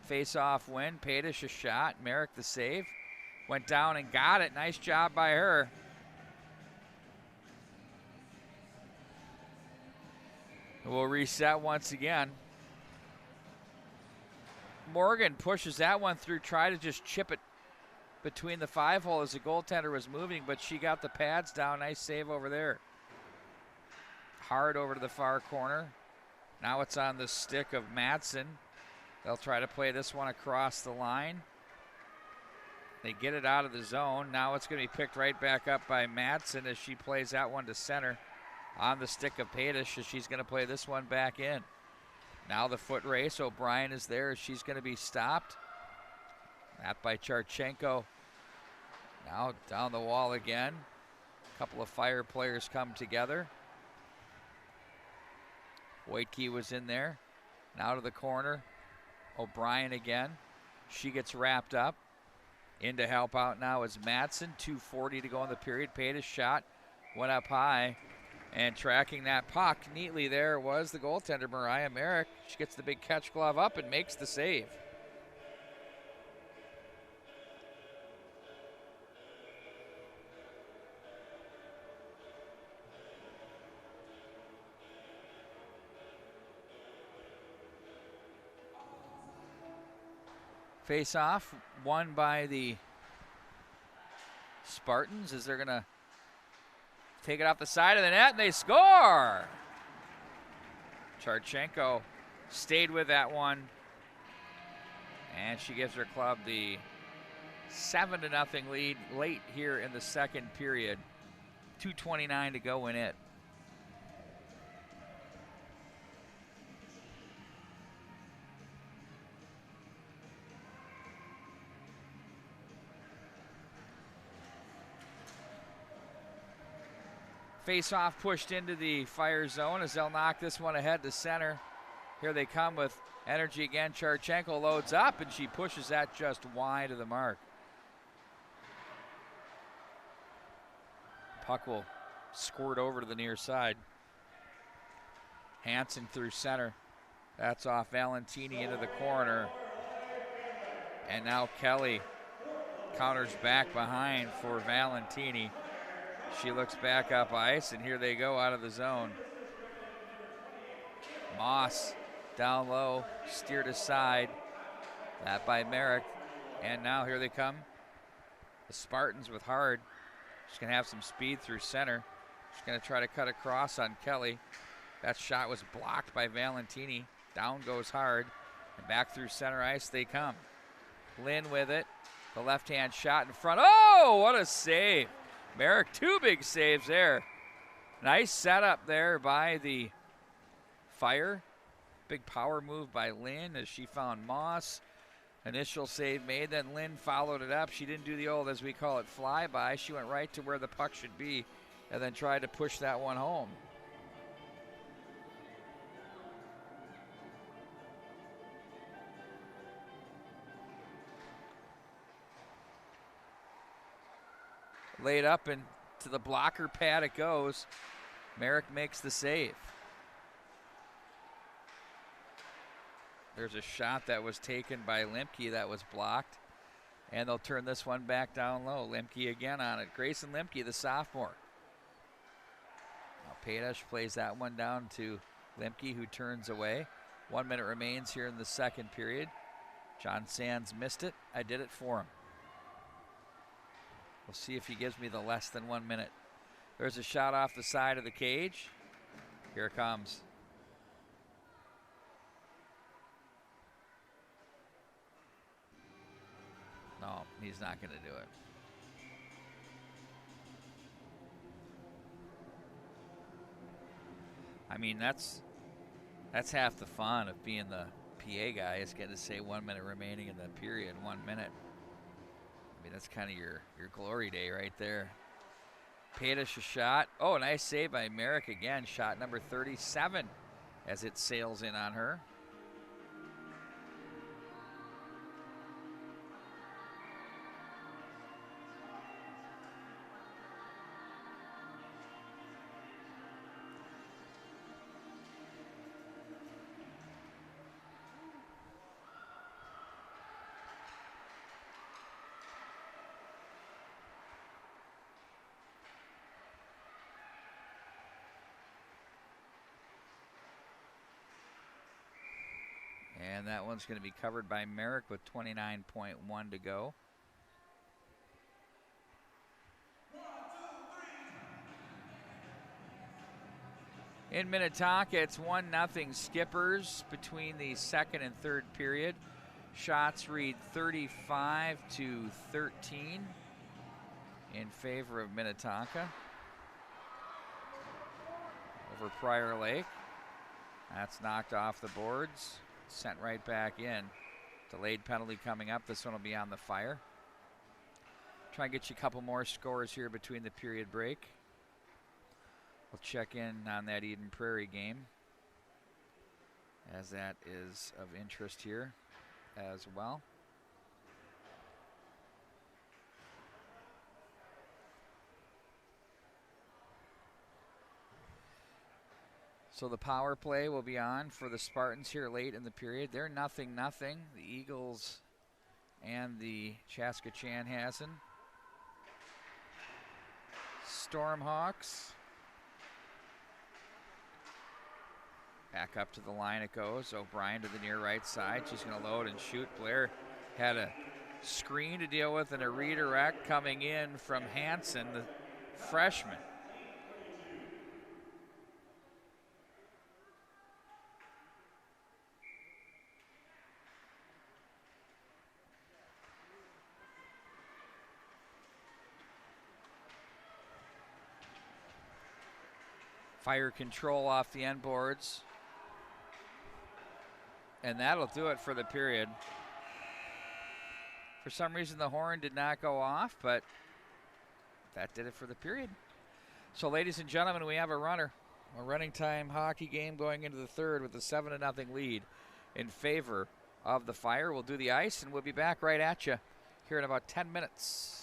Face-off win. Padish a shot. Merrick the save. Went down and got it. Nice job by her. We'll reset once again. Morgan pushes that one through, try to just chip it between the 5-hole as the goaltender was moving, but she got the pads down. Nice save over there. Hard over to the far corner. Now it's on the stick of Madsen. They'll try to play this one across the line. They get it out of the zone. Now it's going to be picked right back up by Madsen as she plays that one to center on the stick of Padish as she's going to play this one back in. Now the foot race. O'Brien is there as she's going to be stopped. That by Charchenko. Now down the wall again. A couple of Fire players come together. Wojtke was in there. Now to the corner. O'Brien again. She gets wrapped up. In to help out now is Madsen. 2:40 to go in the period. Padish shot. Went up high. And tracking that puck neatly there was the goaltender, Mariah Merrick. She gets the big catch glove up and makes the save. Face off, won by the Spartans as they're going to take it off the side of the net, and they score! Charchenko stayed with that one, and she gives her club the 7-0 lead late here in the second period. 2:29 to go in it. Face-off pushed into the Fire zone as they'll knock this one ahead to center. Here they come with energy again. Charchenko loads up, and she pushes that just wide of the mark. Puck will squirt over to the near side. Hansen through center. That's off Valentini into the corner. And now Kelly counters back behind for Valentini. She looks back up ice, and here they go out of the zone. Moss down low, steered aside. That by Merrick. And now here they come. The Spartans with Hard. She's going to have some speed through center. She's going to try to cut across on Kelly. That shot was blocked by Valentini. Down goes Hard. And back through center ice they come. Lynn with it. The left-hand shot in front. Oh, what a save. Merrick, two big saves there. Nice setup there by the Fire. Big power move by Lynn as she found Moss. Initial save made, then Lynn followed it up. She didn't do the old, as we call it, flyby. She went right to where the puck should be and then tried to push that one home. Laid up and to the blocker pad it goes. Merrick makes the save. There's a shot that was taken by Lemke that was blocked. And they'll turn this one back down low. Lemke again on it. Grayson Lemke, the sophomore. Now Padish plays that one down to Lemke, who turns away. 1 minute remains here in the second period. John Sands missed it. I did it for him. We'll see if he gives me the less than 1 minute. There's a shot off the side of the cage. Here it comes. No, he's not going to do it. I mean, that's half the fun of being the PA guy, is getting to say 1 minute remaining in the period, 1 minute. I mean, that's kind of your glory day right there. Padish a shot. Oh, nice save by Merrick again. Shot number 37 as it sails in on her. And that one's going to be covered by Merrick with 29.1 to go. In Minnetonka, it's 1-0 Skippers between the second and third period. Shots read 35-13 in favor of Minnetonka over Prior Lake. That's knocked off the boards, sent right back in. Delayed penalty coming up. This one will be on the fire. Try and get you a couple more scores here between the period break. We'll check in on that Eden Prairie game, as that is of interest here as well. So the power play will be on for the Spartans here late in the period. They're 0-0. The Eagles and the Chaska Chanhassen. Stormhawks. Back up to the line it goes. O'Brien to the near right side. She's going to load and shoot. Blair had a screen to deal with and a redirect coming in from Hansen, the freshman. Fire control off the end boards. And that'll do it for the period. For some reason, the horn did not go off, but that did it for the period. So, ladies and gentlemen, we have a runner. A running time hockey game going into the third with a 7-0 lead in favor of the Fire. We'll do the ice, and we'll be back right at you here in about 10 minutes.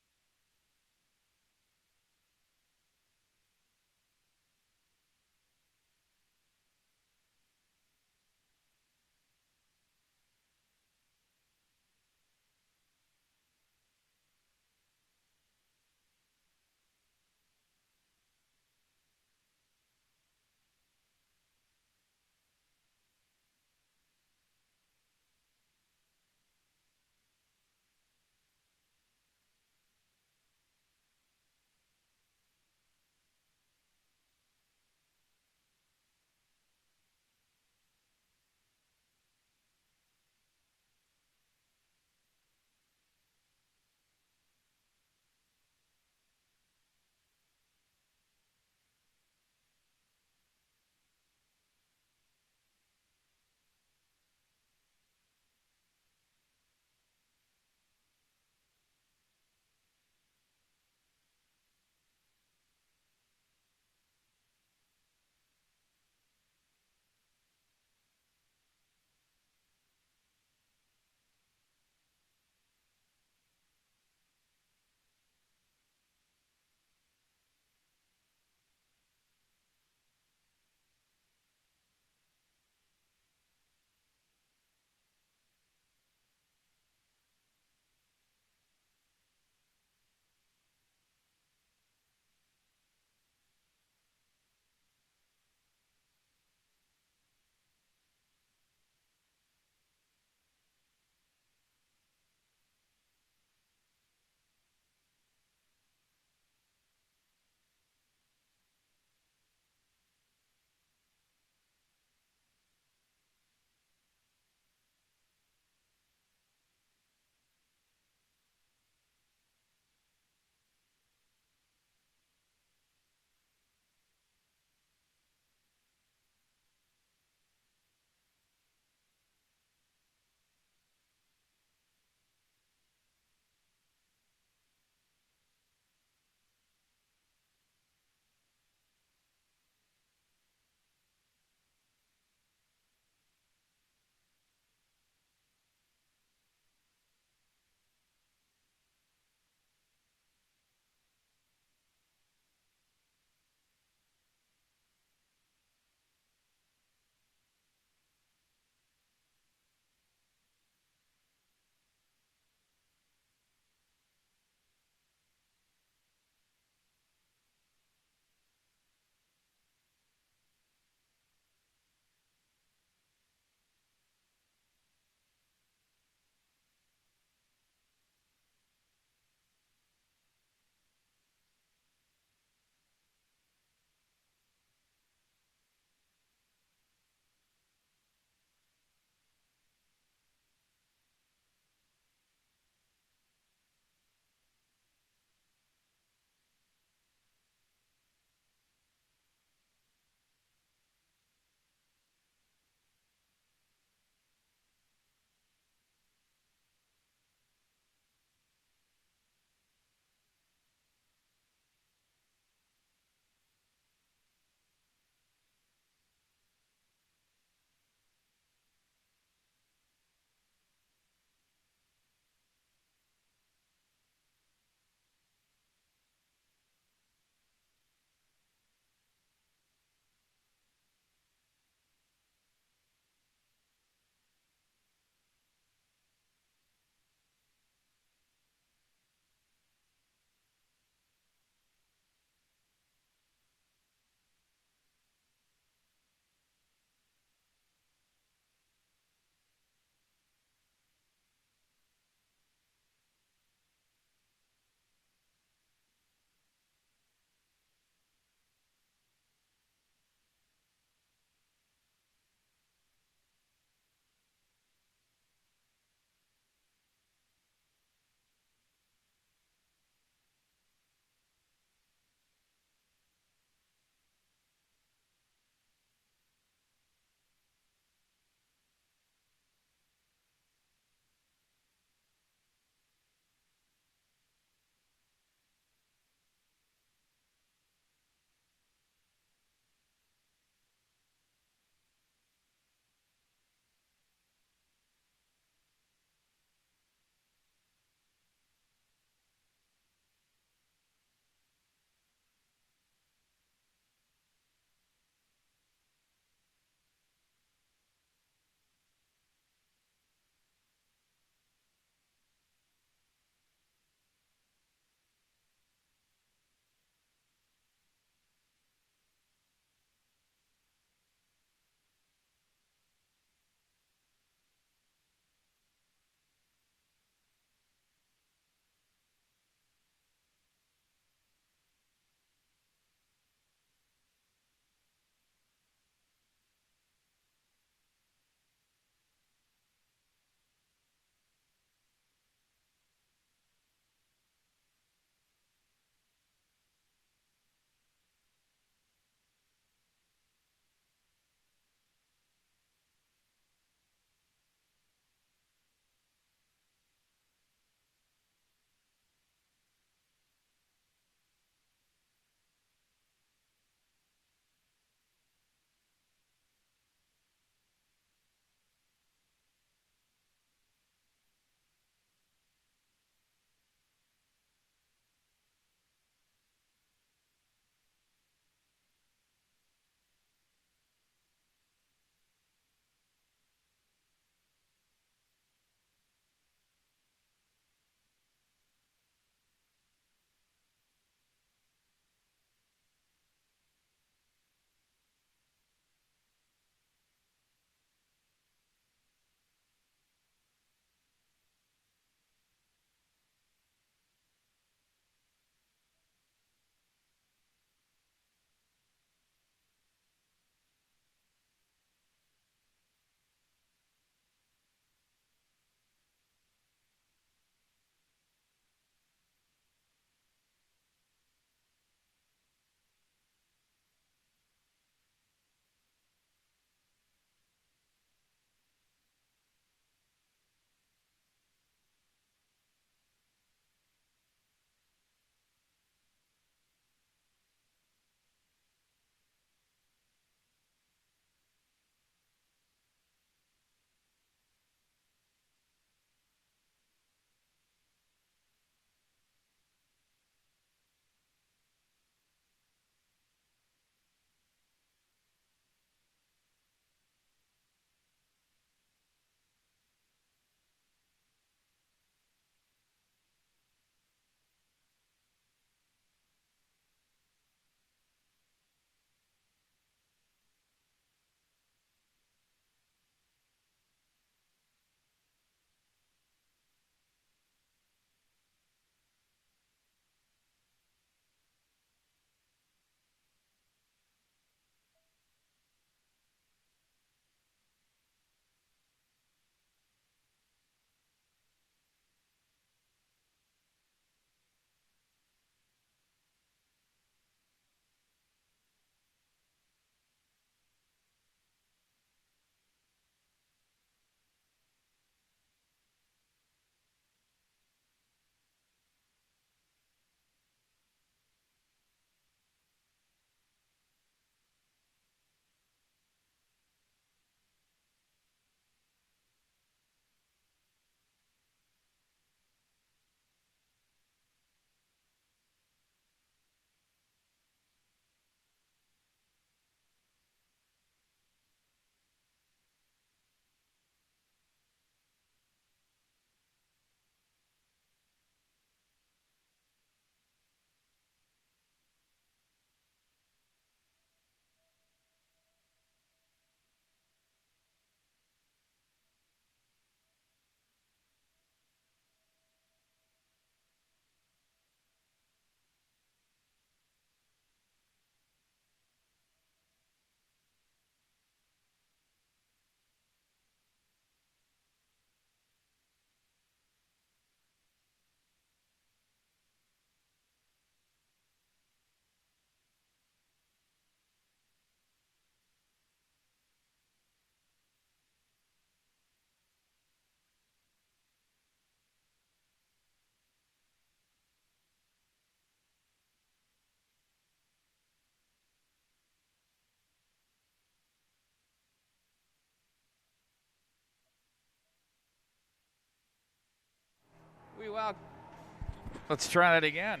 Let's try that again.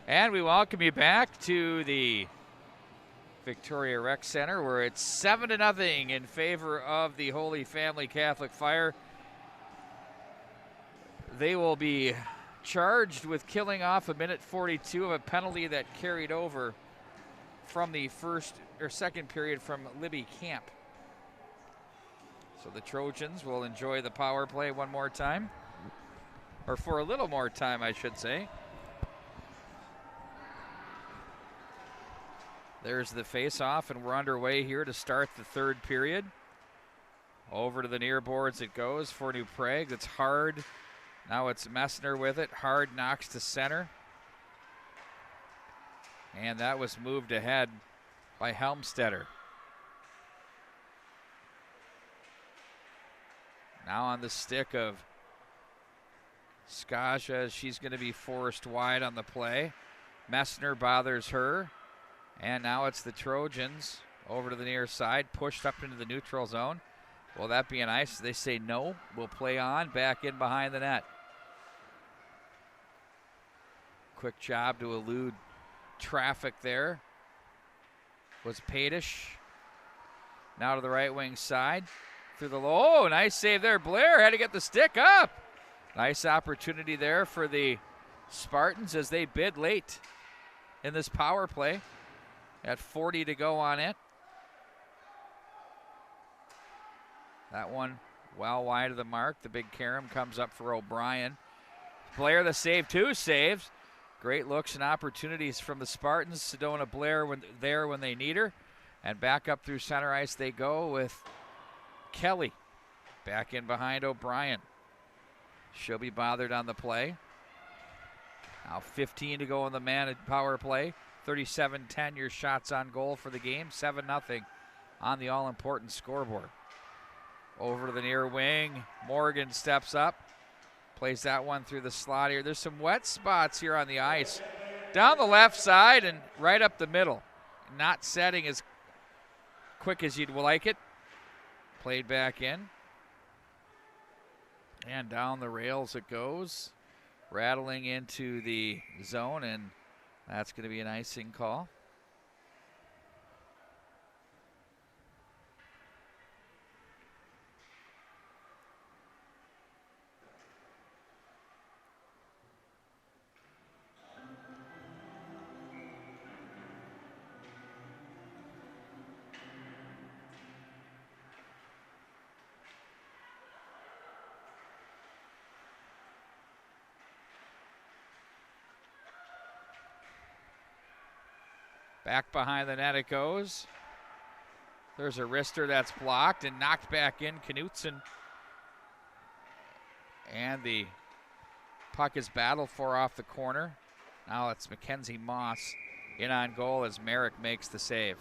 And we welcome you back to the Victoria Rec Center, where it's 7-0 in favor of the Holy Family Catholic Fire. They will be charged with killing off a minute 42 of a penalty that carried over from the first or second period from Libby Camp. So the Trojans will enjoy the power play one more time, or for a little more time, I should say. There's the face-off, and we're underway here to start the third period. Over to the near boards it goes for New Prague. It's Hard. Now it's Messner with it. Hard knocks to center. And that was moved ahead by Helmstetter. Now on the stick of Skaja. She's going to be forced wide on the play. Messner bothers her. And now it's the Trojans over to the near side, pushed up into the neutral zone. Will that be an ice? They say no. We'll play on, back in behind the net. Quick job to elude traffic there was Padish. Now to the right wing side. Through the low. Oh, nice save there. Blair had to get the stick up. Nice opportunity there for the Spartans as they bid late in this power play. At 40 to go on it. That one well wide of the mark. The big carom comes up for O'Brien. Blair the save, 2 saves. Great looks and opportunities from the Spartans. Sedona Blair when they need her. And back up through center ice they go with Kelly. Back in behind O'Brien. She'll be bothered on the play. Now 15 to go in the man power play. 37-10 your shots on goal for the game. 7-0 on the all-important scoreboard. Over to the near wing. Morgan steps up. Plays that one through the slot here. There's some wet spots here on the ice. Down the left side and right up the middle. Not setting as quick as you'd like it. Played back in. And down the rails it goes. Rattling into the zone, and that's going to be an icing call. Back behind the net it goes. There's a wrister that's blocked and knocked back in. Knutson. And the puck is battled for off the corner. Now it's Mackenzie Moss in on goal as Merrick makes the save.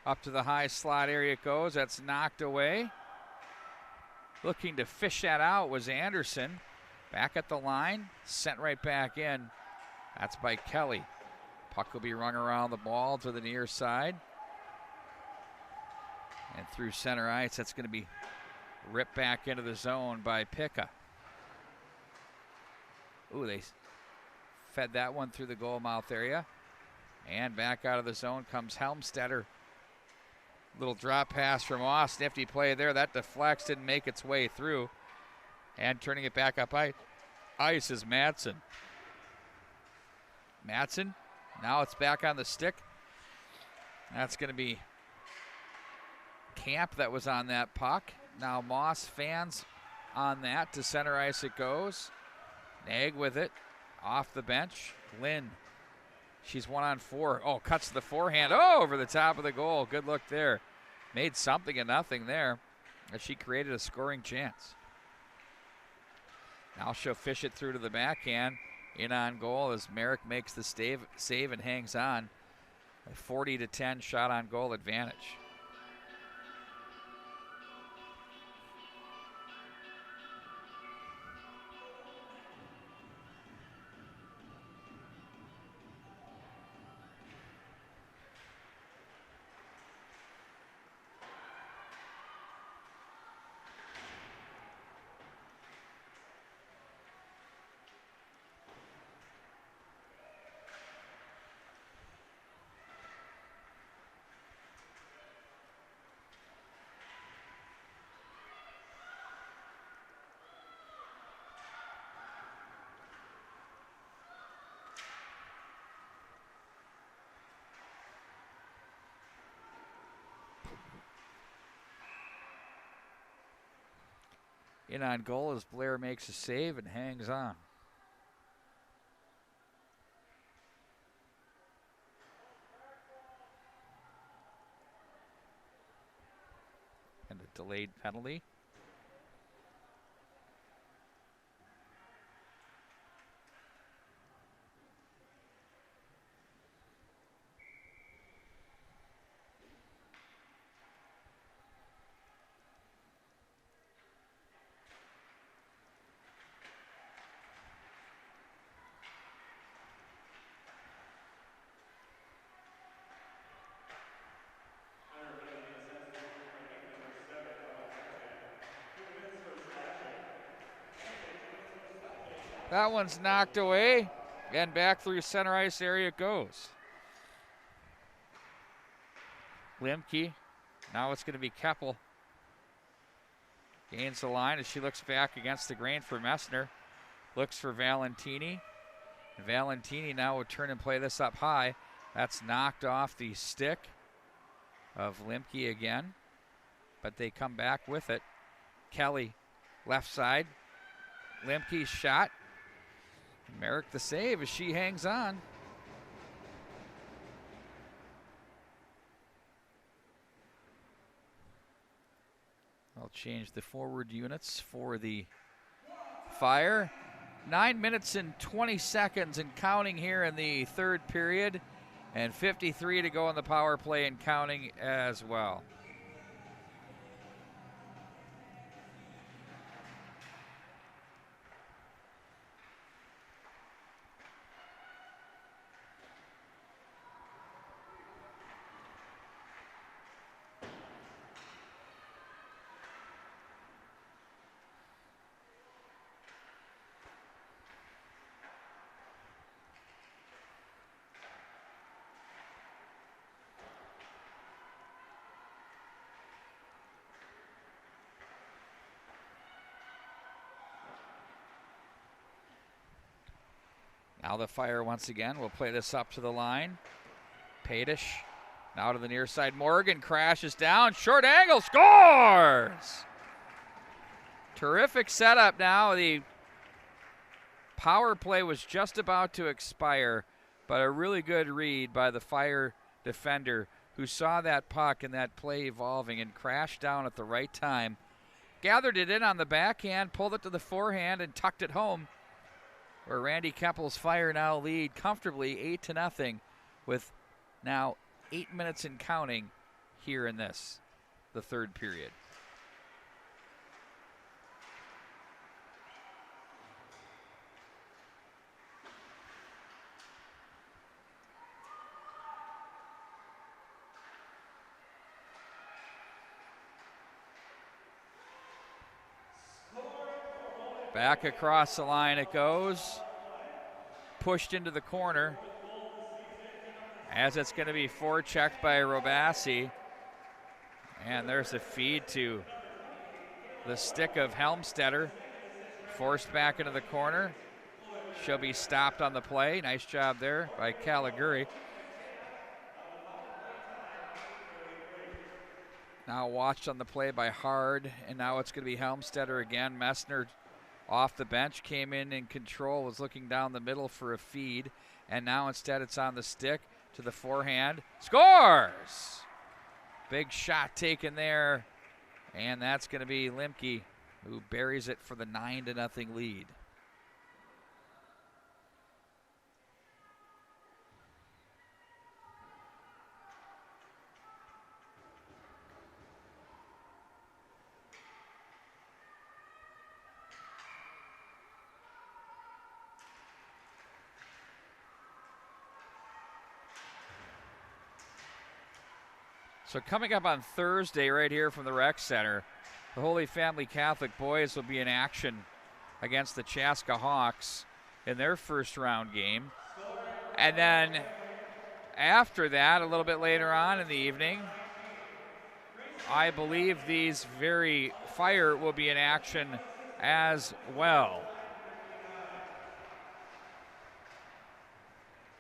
Up to the high slot area it goes. That's knocked away. Looking to fish that out was Anderson. Back at the line. Sent right back in. That's by Kelly. Puck will be rung around the ball to the near side. And through center ice, that's going to be ripped back into the zone by Picca. Ooh, they fed that one through the goal mouth area. And back out of the zone comes Helmstetter. Little drop pass from Moss. Nifty play there. That deflects, didn't make its way through. And turning it back up ice is Madsen. Madsen, now it's back on the stick. That's going to be Camp that was on that puck. Now Moss fans on that. To center ice it goes. Nag with it. Off the bench. Lynn. She's 1-on-4. Oh, cuts the forehand. Oh, over the top of the goal. Good look there. Made something of nothing there as she created a scoring chance. Now she'll fish it through to the backhand. In on goal as Merrick makes the save and hangs on. A 40-10 shot on goal advantage. In on goal as Blair makes a save and hangs on. And a delayed penalty. That one's knocked away, and back through center ice area it goes. Limke, now it's going to be Keppel. Gains the line as she looks back against the grain for Messner. Looks for Valentini. Valentini now will turn and play this up high. That's knocked off the stick of Limke again, but they come back with it. Kelly, left side. Limke's shot. Merrick the save as she hangs on. I'll change the forward units for the Fire. 9 minutes and 20 seconds and counting here in the third period, and 53 to go on the power play and counting as well. Now the Fire once again will play this up to the line. Padish now to the near side. Morgan crashes down. Short angle, scores! Terrific setup now. The power play was just about to expire, but a really good read by the Fire defender who saw that puck and that play evolving and crashed down at the right time. Gathered it in on the backhand, pulled it to the forehand, and tucked it home, where Randy Keppel's Fire now lead comfortably 8-0 with now 8 minutes and counting here in this, the third period. Back across the line it goes. pushed into the corner as it's going to be forechecked by Robassi. And there's a feed to the stick of Helmstetter. Forced back into the corner. She'll be stopped on the play. Nice job there by Caliguri. Now watched on the play by Hard, and now it's going to be Helmstetter again. Messner off the bench, came in control, was looking down the middle for a feed, and now instead it's on the stick to the forehand. Scores! Big shot taken there, and that's going to be Limke, who buries it for the 9-0 lead. So coming up on Thursday right here from the Rec Center, the Holy Family Catholic boys will be in action against the Chaska Hawks in their first round game. And then after that, a little bit later on in the evening, I believe these very Fire will be in action as well.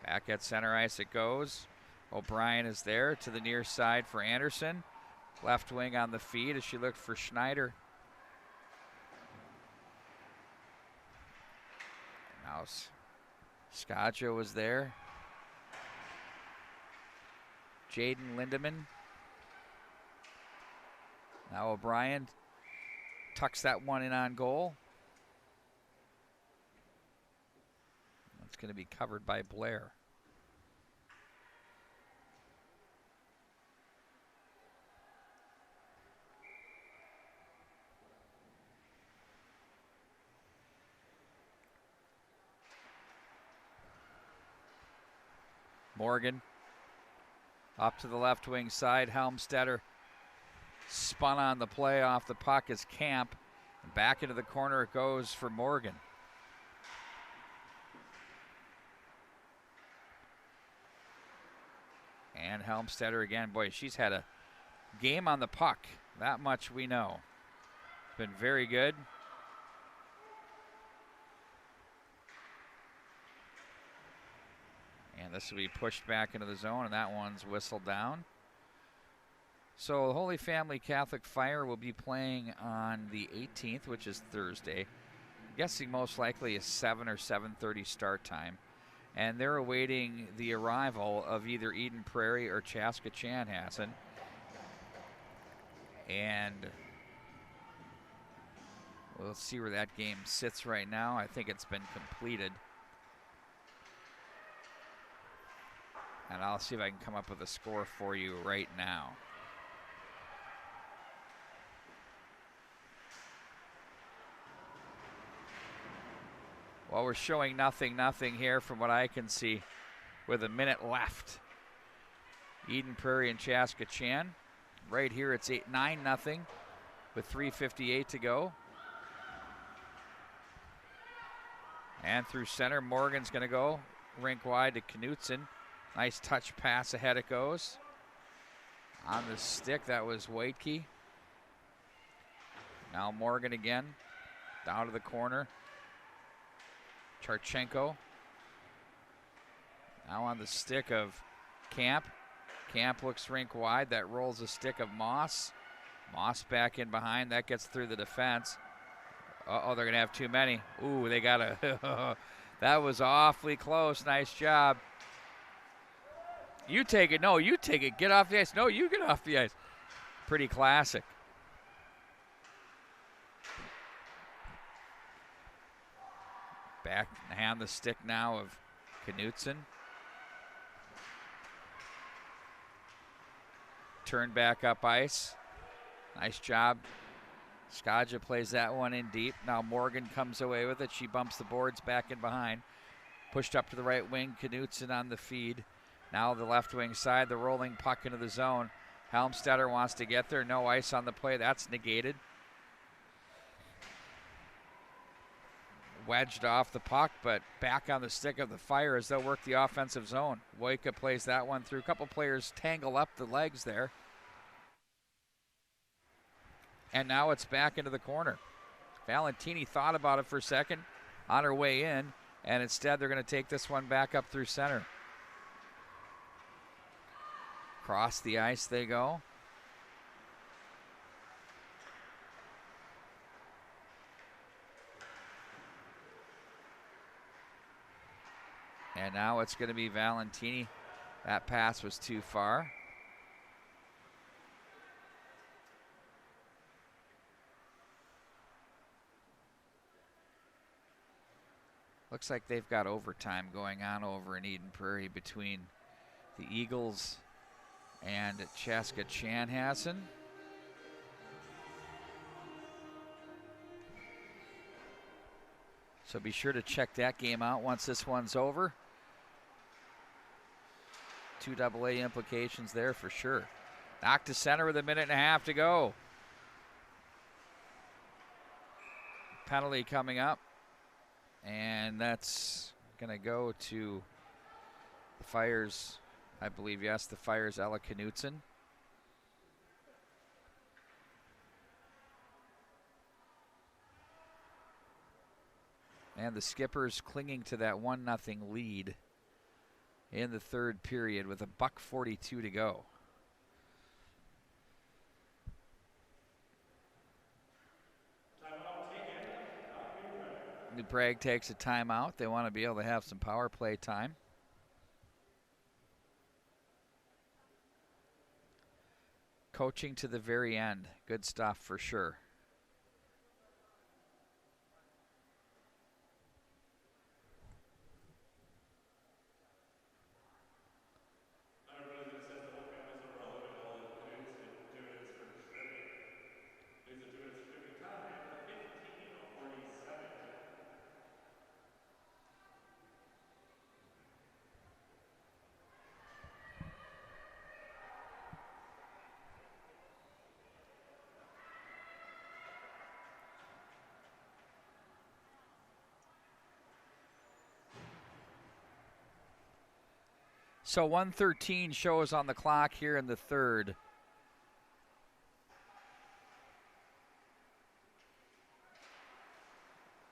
Back at center ice it goes. O'Brien is there to the near side for Anderson. Left wing on the feed as she looked for Schneider. Now Scaccio was there. Jaden Lindemann. Now O'Brien tucks that one in on goal. It's going to be covered by Blair. Morgan up to the left wing side. Helmstetter spun on the play off the puck as Camp. And back into the corner it goes for Morgan. And Helmstetter again. Boy, she's had a game on the puck. That much we know. Been very good. And this will be pushed back into the zone, and that one's whistled down. So the Holy Family Catholic Fire will be playing on the 18th, which is Thursday. I'm guessing most likely a 7 or 7:30 start time. And they're awaiting the arrival of either Eden Prairie or Chaska Chanhassen. And we'll see where that game sits right now. I think it's been completed. And I'll see if I can come up with a score for you right now. Well, we're showing nothing here from what I can see with a minute left. Eden Prairie and Chaska Chan. Right here it's 9-0 with 3:58 to go. And through center, Morgan's going to go rink wide to Knutson. Nice touch pass ahead it goes. On the stick, that was Waitke. Now Morgan again, down to the corner. Charchenko. Now on the stick of Camp. Camp looks rink wide. That rolls the stick of Moss. Moss back in behind. That gets through the defense. Uh-oh, they're going to have too many. Ooh, they got a... That was awfully close. Nice job. You take it. No, you take it. Get off the ice. No, you get off the ice. Pretty classic. Back hand the stick now of Knutson. Turn back up ice. Nice job. Scaccio plays that one in deep. Now Morgan comes away with it. She bumps the boards back in behind. Pushed up to the right wing. Knutson on the feed. Now the left wing side, the rolling puck into the zone. Helmstetter wants to get there. No ice on the play. That's negated. wedged off the puck, but back on the stick of the Fire as they'll work the offensive zone. Wojka plays that one through. A couple players tangle up the legs there. And now it's back into the corner. Valentini thought about it for a second on her way in, and instead they're going to take this one back up through center. Across the ice they go. And now it's going to be Valentini. That pass was too far. Looks like they've got overtime going on over in Eden Prairie between the Eagles and Chaska Chanhassen. So be sure to check that game out once this one's over. 2AA implications there for sure. Knocked to center with a minute and a half to go. Penalty coming up. And that's going to go to the Fire's, I believe, yes, the Fire's Ella Knutson. And the Skippers clinging to that 1-0 lead in the third period with $1:42 to go. New Prague takes a timeout. They want to be able to have some power play time. Coaching to the very end. Good stuff for sure. So 1:13 shows on the clock here in the third.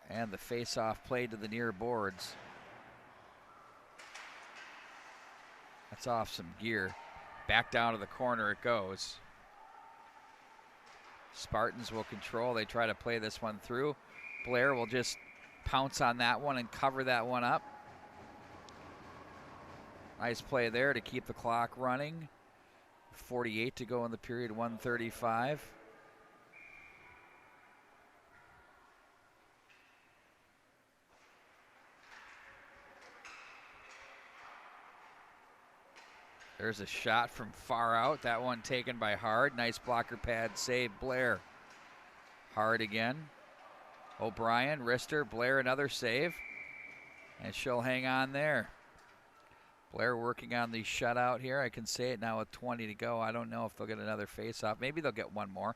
And the face-off played to the near boards. That's off some gear. Back down to the corner it goes. Spartans will control. They try to play this one through. Blair will just pounce on that one and cover that one up. Nice play there to keep the clock running. 48 to go in the period, 1:35. There's a shot from far out. That one taken by Hard. Nice blocker pad save, Blair. Hard again. O'Brien, wrister, Blair another save. And she'll hang on there. Blair working on the shutout here. I can say it now with 20 to go. I don't know if they'll get another face-off. Maybe they'll get one more.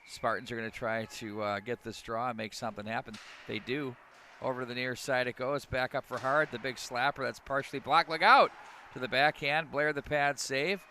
Spartans are going to try to get this draw and make something happen. They do. Over to the near side it goes. Back up for Hard. The big slapper that's partially blocked. Look out! To the backhand. Blair the pad save.